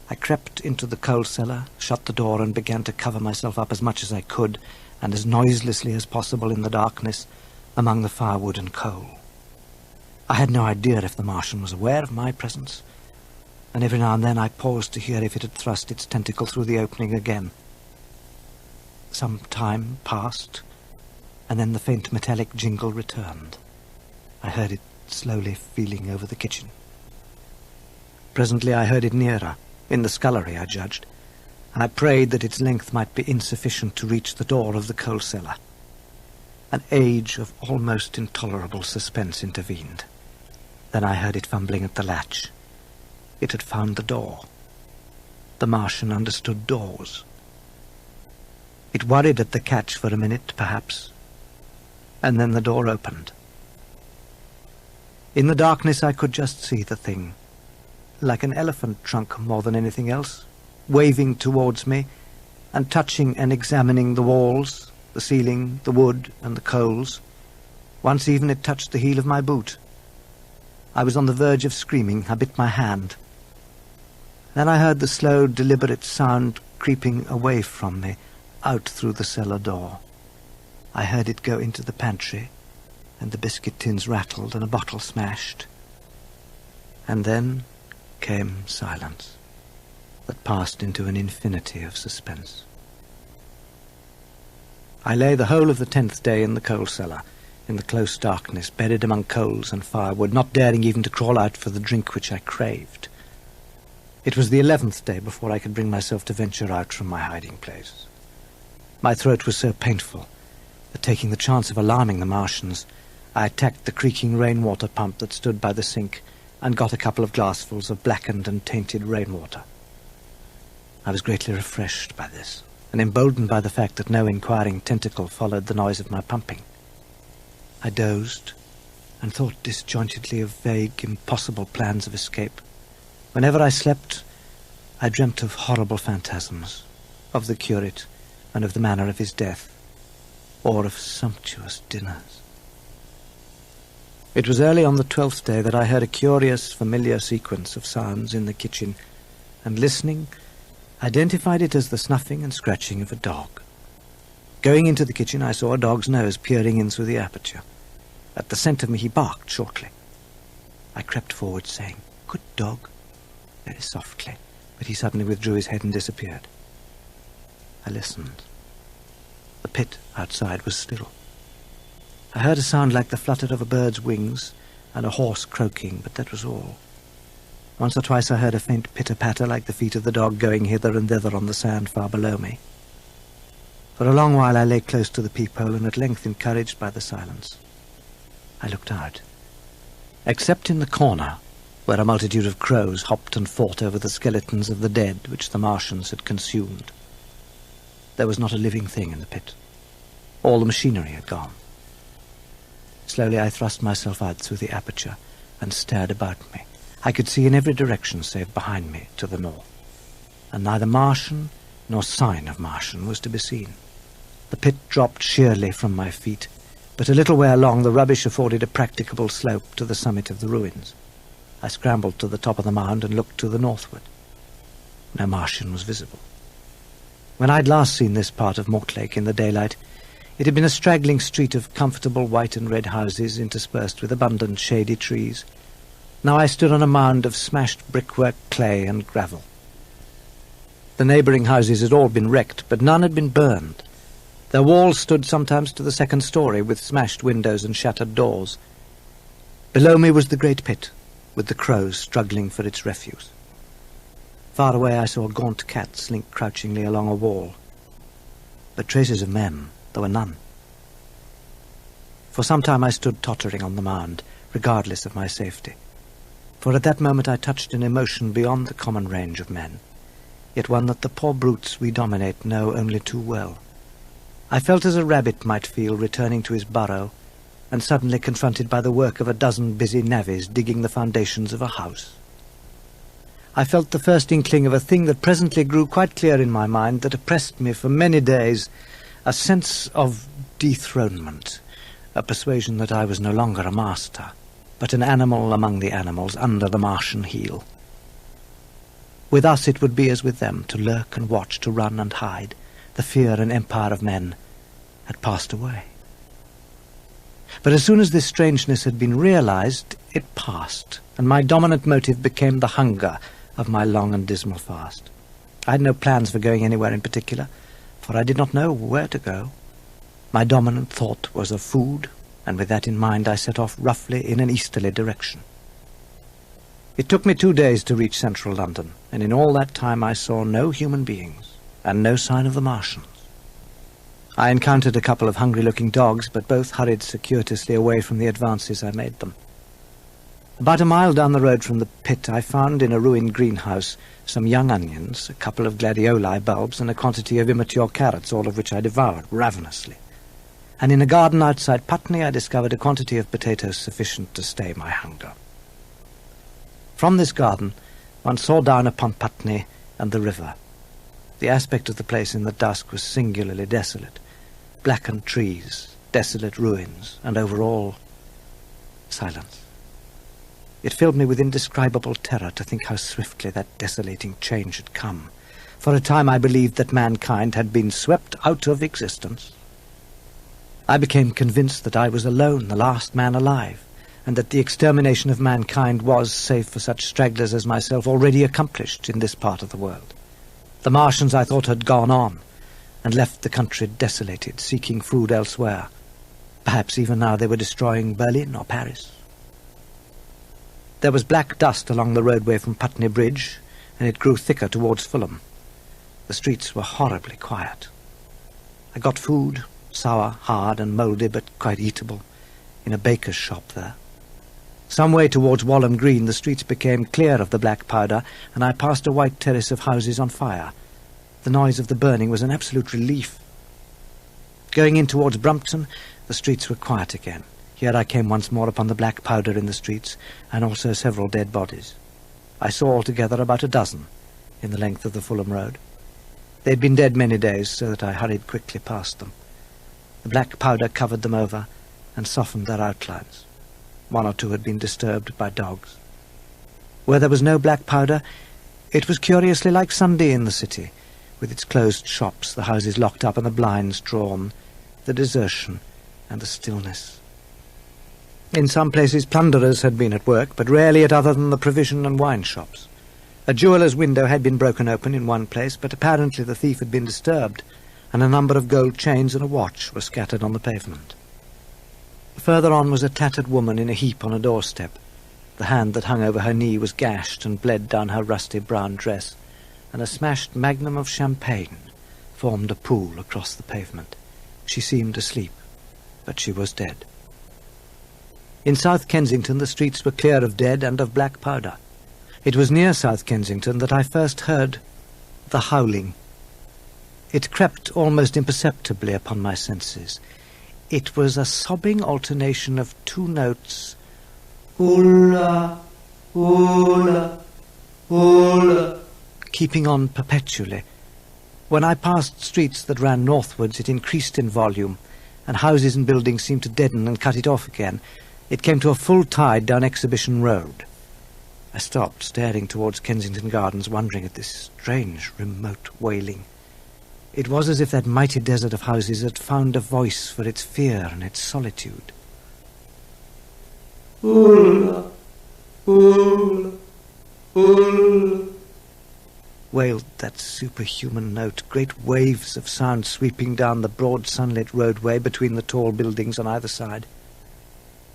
I crept into the coal cellar, shut the door, and began to cover myself up as much as I could, and as noiselessly as possible in the darkness, among the firewood and coal. I had no idea if the Martian was aware of my presence, and every now and then I paused to hear if it had thrust its tentacle through the opening again. Some time passed, and then the faint metallic jingle returned. I heard it slowly feeling over the kitchen. Presently I heard it nearer, in the scullery, I judged. I prayed that its length might be insufficient to reach the door of the coal cellar. An age of almost intolerable suspense intervened. Then I heard it fumbling at the latch. It had found the door. The Martian understood doors. It worried at the catch for a minute, perhaps, and then the door opened. In the darkness I could just see the thing, like an elephant trunk more than anything else, waving towards me, and touching and examining the walls, the ceiling, the wood, and the coals. Once even it touched the heel of my boot. I was on the verge of screaming. I bit my hand. Then I heard the slow, deliberate sound creeping away from me, out through the cellar door. I heard it go into the pantry, and the biscuit tins rattled and a bottle smashed. And then came silence that passed into an infinity of suspense. I lay the whole of the 10th day in the coal cellar, in the close darkness, bedded among coals and firewood, not daring even to crawl out for the drink which I craved. It was the 11th day before I could bring myself to venture out from my hiding place. My throat was so painful that, taking the chance of alarming the Martians, I attacked the creaking rainwater pump that stood by the sink and got a couple of glassfuls of blackened and tainted rainwater. I was greatly refreshed by this, and emboldened by the fact that no inquiring tentacle followed the noise of my pumping. I dozed and thought disjointedly of vague, impossible plans of escape. Whenever I slept, I dreamt of horrible phantasms, of the curate and of the manner of his death, or of sumptuous dinners. It was early on the 12th day that I heard a curious, familiar sequence of sounds in the kitchen, and listening, identified it as the snuffing and scratching of a dog. Going into the kitchen, I saw a dog's nose peering in through the aperture. At the scent of me, he barked shortly. I crept forward, saying, "Good dog," very softly, but he suddenly withdrew his head and disappeared. I listened. The pit outside was still. I heard a sound like the flutter of a bird's wings and a horse croaking, but that was all. Once or twice I heard a faint pitter-patter like the feet of the dog going hither and thither on the sand far below me. For a long while I lay close to the peephole, and at length, encouraged by the silence, I looked out. Except in the corner, where a multitude of crows hopped and fought over the skeletons of the dead which the Martians had consumed, there was not a living thing in the pit. All the machinery had gone. Slowly I thrust myself out through the aperture and stared about me. I could see in every direction save behind me to the north, and neither Martian nor sign of Martian was to be seen. The pit dropped sheerly from my feet, but a little way along the rubbish afforded a practicable slope to the summit of the ruins. I scrambled to the top of the mound and looked to the northward. No Martian was visible. When I'd last seen this part of Mortlake in the daylight, it had been a straggling street of comfortable white and red houses interspersed with abundant shady trees. Now I stood on a mound of smashed brickwork, clay, and gravel. The neighbouring houses had all been wrecked, but none had been burned. Their walls stood sometimes to the second story, with smashed windows and shattered doors. Below me was the great pit, with the crows struggling for its refuse. Far away I saw a gaunt cat slink crouchingly along a wall, but traces of men there were none. For some time I stood tottering on the mound, regardless of my safety, for at that moment I touched an emotion beyond the common range of men, yet one that the poor brutes we dominate know only too well. I felt as a rabbit might feel returning to his burrow, and suddenly confronted by the work of a dozen busy navvies digging the foundations of a house. I felt the first inkling of a thing that presently grew quite clear in my mind, that oppressed me for many days, a sense of dethronement, a persuasion that I was no longer a master, but an animal among the animals under the Martian heel. With us it would be as with them, to lurk and watch, to run and hide. The fear and empire of men had passed away. But as soon as this strangeness had been realized, it passed, and my dominant motive became the hunger of my long and dismal fast. I had no plans for going anywhere in particular, for I did not know where to go. My dominant thought was of food, and with that in mind I set off roughly in an easterly direction. It took me 2 days to reach central London, and in all that time I saw no human beings, and no sign of the Martians. I encountered a couple of hungry-looking dogs, but both hurried circuitously away from the advances I made them. About a mile down the road from the pit I found in a ruined greenhouse some young onions, a couple of gladioli bulbs, and a quantity of immature carrots, all of which I devoured ravenously. And in a garden outside Putney I discovered a quantity of potatoes sufficient to stay my hunger. From this garden one saw down upon Putney and the river. The aspect of the place in the dusk was singularly desolate. Blackened trees, desolate ruins, and over all, silence. It filled me with indescribable terror to think how swiftly that desolating change had come. For a time I believed that mankind had been swept out of existence. I became convinced that I was alone, the last man alive, and that the extermination of mankind was, save for such stragglers as myself, already accomplished in this part of the world. The Martians, I thought, had gone on, and left the country desolated, seeking food elsewhere. Perhaps even now they were destroying Berlin or Paris. There was black dust along the roadway from Putney Bridge, and it grew thicker towards Fulham. The streets were horribly quiet. I got food, sour, hard, and mouldy, but quite eatable, in a baker's shop there. Some way towards Walham Green the streets became clear of the black powder, and I passed a white terrace of houses on fire. The noise of the burning was an absolute relief. Going in towards Brumpton, the streets were quiet again. Here I came once more upon the black powder in the streets, and also several dead bodies. I saw altogether about a dozen in the length of the Fulham Road. They had been dead many days, so that I hurried quickly past them. The black powder covered them over and softened their outlines. One or two had been disturbed by dogs. Where there was no black powder, it was curiously like Sunday in the city, with its closed shops, the houses locked up and the blinds drawn, the desertion and the stillness. In some places plunderers had been at work, but rarely at other than the provision and wine shops. A jeweller's window had been broken open in one place, but apparently the thief had been disturbed, and a number of gold chains and a watch were scattered on the pavement. Further on was a tattered woman in a heap on a doorstep. The hand that hung over her knee was gashed and bled down her rusty brown dress, and a smashed magnum of champagne formed a pool across the pavement. She seemed asleep, but she was dead. In South Kensington the streets were clear of dead and of black powder. It was near South Kensington that I first heard the howling. It crept almost imperceptibly upon my senses. It was a sobbing alternation of two notes, "Oola, oola, oola," keeping on perpetually. When I passed streets that ran northwards, it increased in volume, and houses and buildings seemed to deaden and cut it off again. It came to a full tide down Exhibition Road. I stopped, staring towards Kensington Gardens, wondering at this strange, remote wailing. It was as if that mighty desert of houses had found a voice for its fear and its solitude. "Oola, oola, oola," wailed that superhuman note, great waves of sound sweeping down the broad sunlit roadway between the tall buildings on either side.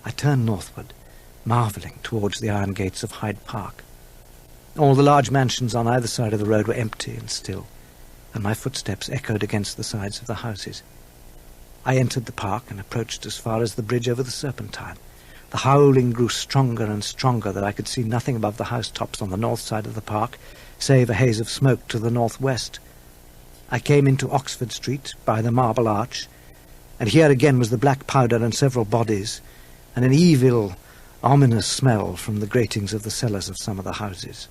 I turned northward, marvelling towards the iron gates of Hyde Park. All the large mansions on either side of the road were empty and still, and my footsteps echoed against the sides of the houses. I entered the park and approached as far as the bridge over the Serpentine. The howling grew stronger and stronger, that I could see nothing above the housetops on the north side of the park, save a haze of smoke to the northwest. I came into Oxford Street by the Marble Arch, and here again was the black powder and several bodies, and an evil, ominous smell from the gratings of the cellars of some of the houses.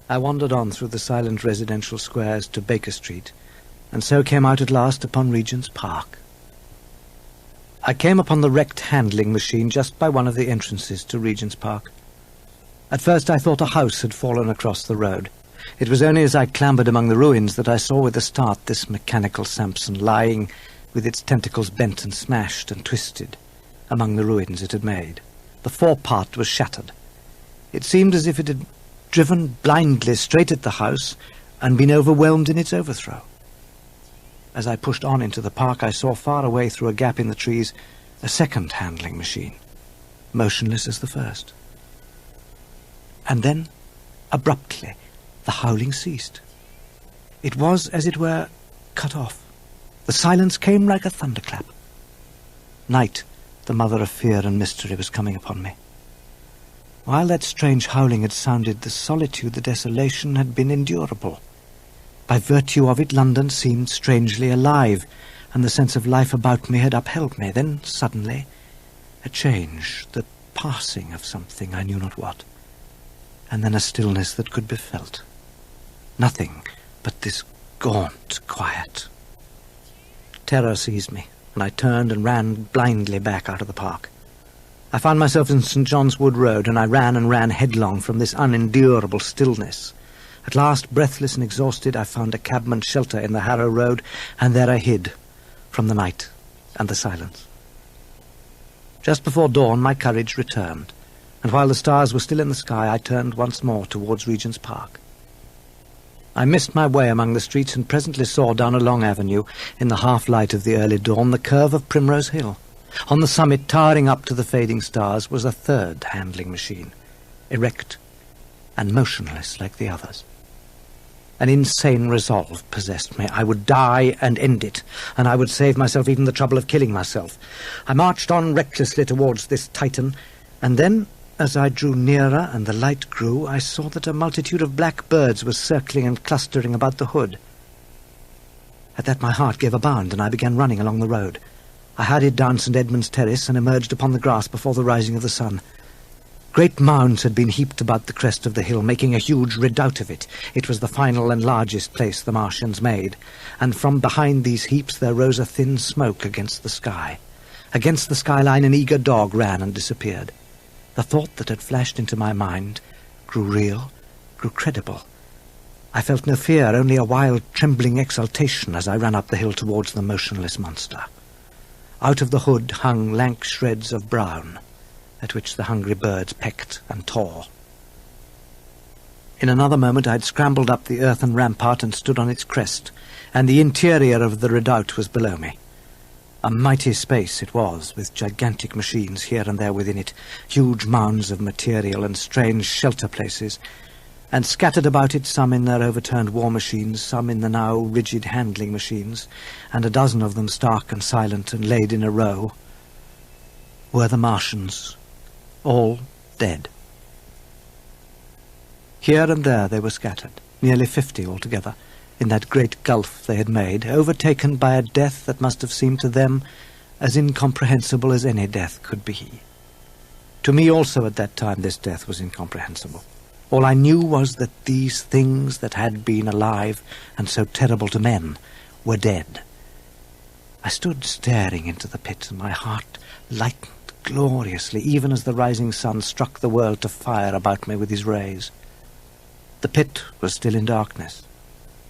I wandered on through the silent residential squares to Baker Street, and so came out at last upon Regent's Park. I came upon the wrecked handling machine just by one of the entrances to Regent's Park. At first I thought a house had fallen across the road. It was only as I clambered among the ruins that I saw with a start this mechanical Samson lying, with its tentacles bent and smashed and twisted, among the ruins it had made. The forepart was shattered. It seemed as if it had driven blindly straight at the house and been overwhelmed in its overthrow. As I pushed on into the park, I saw far away through a gap in the trees a second handling machine, motionless as the first. And then, abruptly, the howling ceased. It was, as it were, cut off. The silence came like a thunderclap. Night, the mother of fear and mystery, was coming upon me. While that strange howling had sounded, the solitude, the desolation had been endurable. By virtue of it, London seemed strangely alive, and the sense of life about me had upheld me. Then, suddenly, a change, the passing of something, I knew not what, and then a stillness that could be felt. Nothing but this gaunt quiet. Terror seized me, and I turned and ran blindly back out of the park. I found myself in St. John's Wood Road, and I ran headlong from this unendurable stillness. At last, breathless and exhausted, I found a cabman's shelter in the Harrow Road, and there I hid from the night and the silence. Just before dawn, my courage returned, and while the stars were still in the sky, I turned once more towards Regent's Park. I missed my way among the streets and presently saw down a long avenue, in the half-light of the early dawn, the curve of Primrose Hill. On the summit, towering up to the fading stars, was a third handling machine, erect and motionless like the others. An insane resolve possessed me. I would die and end it, and I would save myself even the trouble of killing myself. I marched on recklessly towards this Titan, and then, as I drew nearer and the light grew, I saw that a multitude of black birds was circling and clustering about the hood. At that my heart gave a bound, and I began running along the road. I hurried down St. Edmund's Terrace and emerged upon the grass before the rising of the sun. Great mounds had been heaped about the crest of the hill, making a huge redoubt of it. It was the final and largest place the Martians made, and from behind these heaps there rose a thin smoke against the sky. Against the skyline an eager dog ran and disappeared. The thought that had flashed into my mind grew real, grew credible. I felt no fear, only a wild, trembling exultation as I ran up the hill towards the motionless monster. Out of the hood hung lank shreds of brown, at which the hungry birds pecked and tore. In another moment I had scrambled up the earthen rampart and stood on its crest, and the interior of the redoubt was below me. A mighty space it was, with gigantic machines here and there within it, huge mounds of material and strange shelter places, and scattered about it, some in their overturned war machines, some in the now rigid handling machines, and a dozen of them stark and silent and laid in a row, were the Martians, all dead. Here and there they were scattered, nearly 50 altogether, in that great gulf they had made, overtaken by a death that must have seemed to them as incomprehensible as any death could be. To me also at that time this death was incomprehensible. All I knew was that these things that had been alive and so terrible to men were dead. I stood staring into the pit, and my heart lightened gloriously, even as the rising sun struck the world to fire about me with his rays. The pit was still in darkness.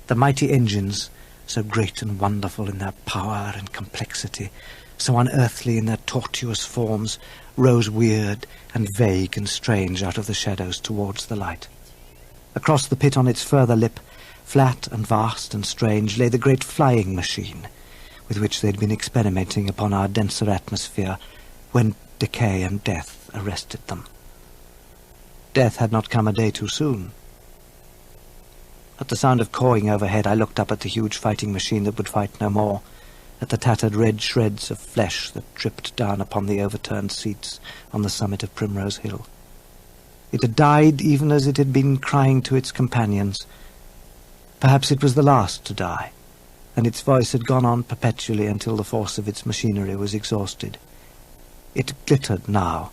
The mighty engines, so great and wonderful in their power and complexity, so unearthly in their tortuous forms, rose weird and vague and strange out of the shadows towards the light. Across the pit on its further lip, flat and vast and strange, lay the great flying machine with which they had been experimenting upon our denser atmosphere when decay and death arrested them. Death had not come a day too soon. At the sound of cawing overhead, I looked up at the huge fighting machine that would fight no more, at the tattered red shreds of flesh that dripped down upon the overturned seats on the summit of Primrose Hill. It had died even as it had been crying to its companions. Perhaps it was the last to die, and its voice had gone on perpetually until the force of its machinery was exhausted. It glittered now,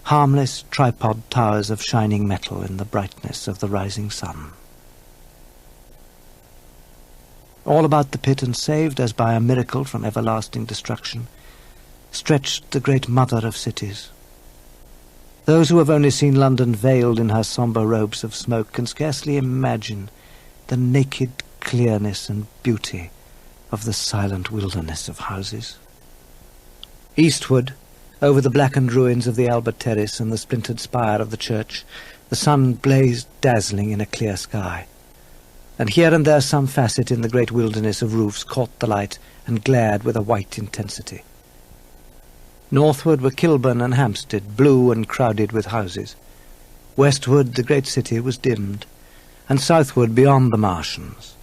harmless tripod towers of shining metal in the brightness of the rising sun. All about the pit, and saved as by a miracle from everlasting destruction, stretched the great mother of cities. Those who have only seen London veiled in her sombre robes of smoke can scarcely imagine the naked clearness and beauty of the silent wilderness of houses. Eastward, over the blackened ruins of the Albert Terrace and the splintered spire of the church, the sun blazed dazzling in a clear sky, and here and there some facet in the great wilderness of roofs caught the light and glared with a white intensity. Northward were Kilburn and Hampstead, blue and crowded with houses. Westward the great city was dimmed, and southward beyond the Martians,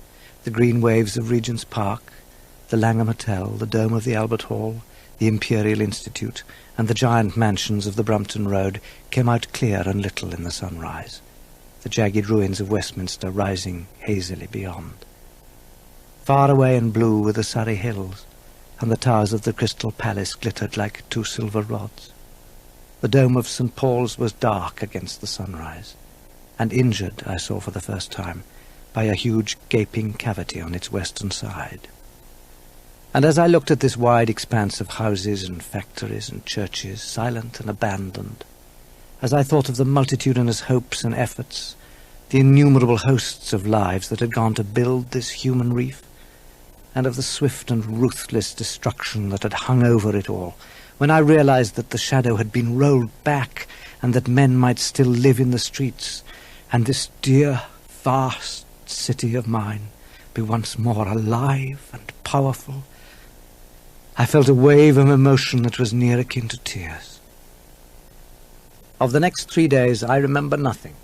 the green waves of Regent's Park, the Langham Hotel, the dome of the Albert Hall, the Imperial Institute, and the giant mansions of the Brompton Road came out clear and little in the sunrise, the jagged ruins of Westminster rising hazily beyond. Far away and blue were the Surrey hills, and the towers of the Crystal Palace glittered like two silver rods. The dome of St. Paul's was dark against the sunrise, and injured, I saw for the first time, by a huge gaping cavity on its western side. And as I looked at this wide expanse of houses and factories and churches, silent and abandoned, as I thought of the multitudinous hopes and efforts, the innumerable hosts of lives that had gone to build this human reef, and of the swift and ruthless destruction that had hung over it all, when I realized that the shadow had been rolled back and that men might still live in the streets, and this dear, vast city of mine be once more alive and powerful, I felt a wave of emotion that was near akin to tears. Of the next 3 days I remember nothing.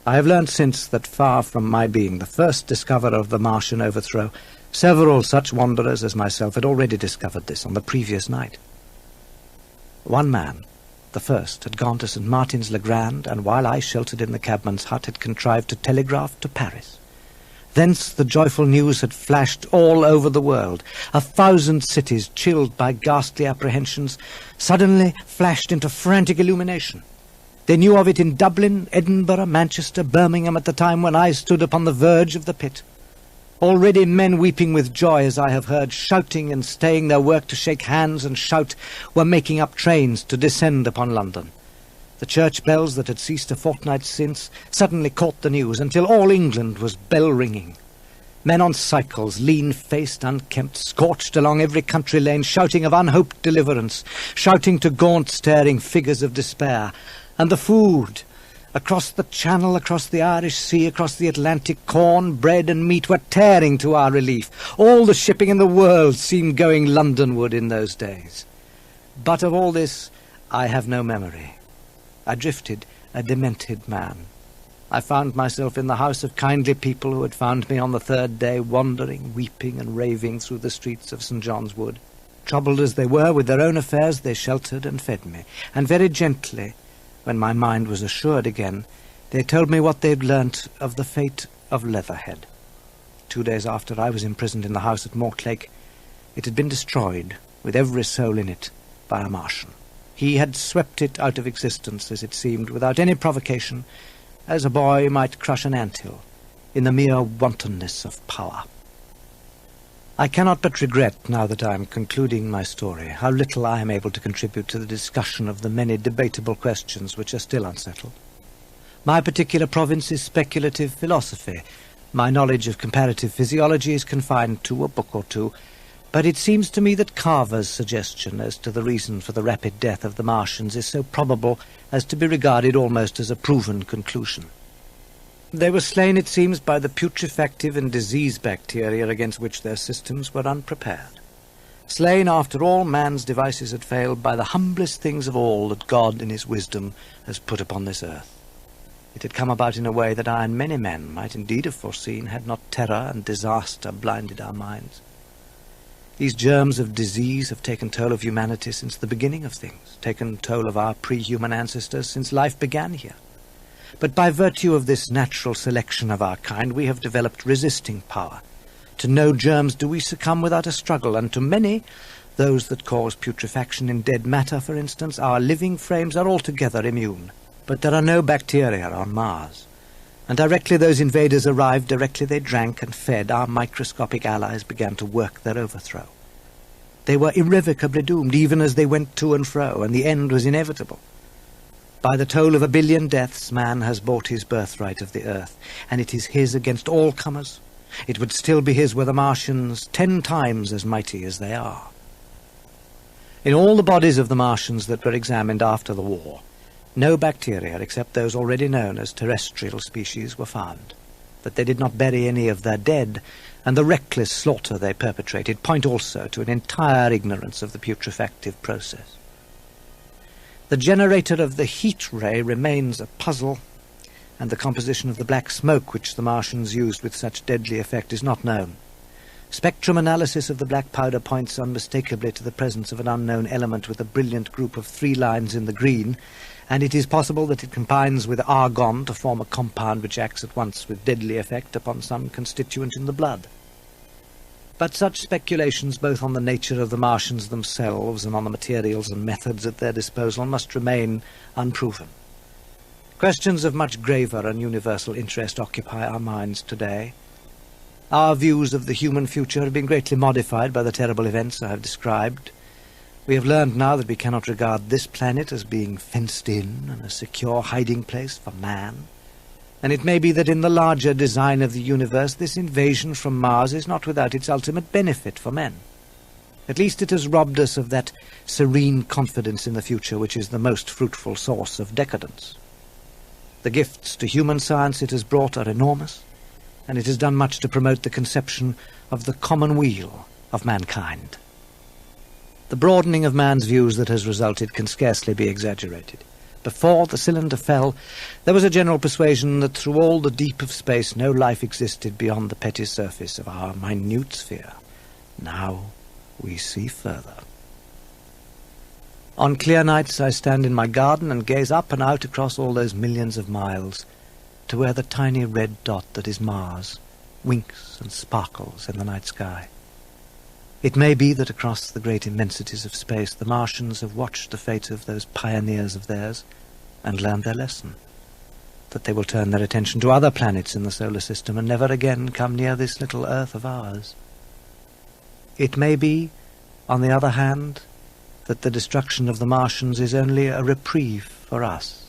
I have learned since that far from my being the first discoverer of the Martian overthrow, several such wanderers as myself had already discovered this on the previous night. One man, the first, had gone to St. Martin's-le-Grand, and while I sheltered in the cabman's hut had contrived to telegraph to Paris. Thence the joyful news had flashed all over the world. 1,000 cities, chilled by ghastly apprehensions, suddenly flashed into frantic illumination. They knew of it in Dublin, Edinburgh, Manchester, Birmingham, at the time when I stood upon the verge of the pit. Already men weeping with joy, as I have heard, shouting and staying their work to shake hands and shout, were making up trains to descend upon London. The church bells that had ceased a fortnight since suddenly caught the news, until all England was bell-ringing. Men on cycles, lean-faced, unkempt, scorched along every country lane, shouting of unhoped deliverance, shouting to gaunt, staring figures of despair. And the food, across the Channel, across the Irish Sea, across the Atlantic, corn, bread and meat were tearing to our relief. All the shipping in the world seemed going Londonward in those days. But of all this I have no memory. I drifted, a demented man. I found myself in the house of kindly people who had found me on the 3rd day, wandering, weeping and raving through the streets of St. John's Wood. Troubled as they were with their own affairs, they sheltered and fed me, and very gently, when my mind was assured again, they told me what they'd learnt of the fate of Leatherhead. 2 days after I was imprisoned in the house at Mortlake, it had been destroyed, with every soul in it, by a Martian. He had swept it out of existence, as it seemed, without any provocation, as a boy might crush an anthill, in the mere wantonness of power. I cannot but regret, now that I am concluding my story, how little I am able to contribute to the discussion of the many debatable questions which are still unsettled. My particular province is speculative philosophy. My knowledge of comparative physiology is confined to a book or two, but it seems to me that Carver's suggestion as to the reason for the rapid death of the Martians is so probable as to be regarded almost as a proven conclusion. They were slain, it seems, by the putrefactive and disease bacteria against which their systems were unprepared. Slain after all man's devices had failed by the humblest things of all that God in his wisdom has put upon this earth. It had come about in a way that I and many men might indeed have foreseen had not terror and disaster blinded our minds. These germs of disease have taken toll of humanity since the beginning of things, taken toll of our pre-human ancestors since life began here. But by virtue of this natural selection of our kind, we have developed resisting power. To no germs do we succumb without a struggle, and to many, those that cause putrefaction in dead matter, for instance, our living frames are altogether immune. But there are no bacteria on Mars. And directly those invaders arrived, directly they drank and fed, our microscopic allies began to work their overthrow. They were irrevocably doomed, even as they went to and fro, and the end was inevitable. By the toll of 1 billion deaths, man has bought his birthright of the earth, and it is his against all comers. It would still be his were the Martians 10 times as mighty as they are. In all the bodies of the Martians that were examined after the war, no bacteria except those already known as terrestrial species were found. That they did not bury any of their dead, and the reckless slaughter they perpetrated, point also to an entire ignorance of the putrefactive process. The generator of the heat ray remains a puzzle, and the composition of the black smoke which the Martians used with such deadly effect is not known. Spectrum analysis of the black powder points unmistakably to the presence of an unknown element with a brilliant group of 3 lines in the green, and it is possible that it combines with argon to form a compound which acts at once with deadly effect upon some constituent in the blood. But such speculations, both on the nature of the Martians themselves and on the materials and methods at their disposal, must remain unproven. Questions of much graver and universal interest occupy our minds today. Our views of the human future have been greatly modified by the terrible events I have described. We have learned now that we cannot regard this planet as being fenced in and a secure hiding place for man. And it may be that in the larger design of the universe, this invasion from Mars is not without its ultimate benefit for men. At least it has robbed us of that serene confidence in the future which is the most fruitful source of decadence. The gifts to human science it has brought are enormous, and it has done much to promote the conception of the common weal of mankind. The broadening of man's views that has resulted can scarcely be exaggerated. Before the cylinder fell, there was a general persuasion that through all the deep of space no life existed beyond the petty surface of our minute sphere. Now we see further. On clear nights I stand in my garden and gaze up and out across all those millions of miles to where the tiny red dot that is Mars winks and sparkles in the night sky. It may be that across the great immensities of space the Martians have watched the fate of those pioneers of theirs and learned their lesson, that they will turn their attention to other planets in the solar system and never again come near this little Earth of ours. It may be, on the other hand, that the destruction of the Martians is only a reprieve for us,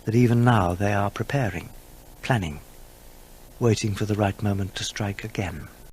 that even now they are preparing, planning, waiting for the right moment to strike again.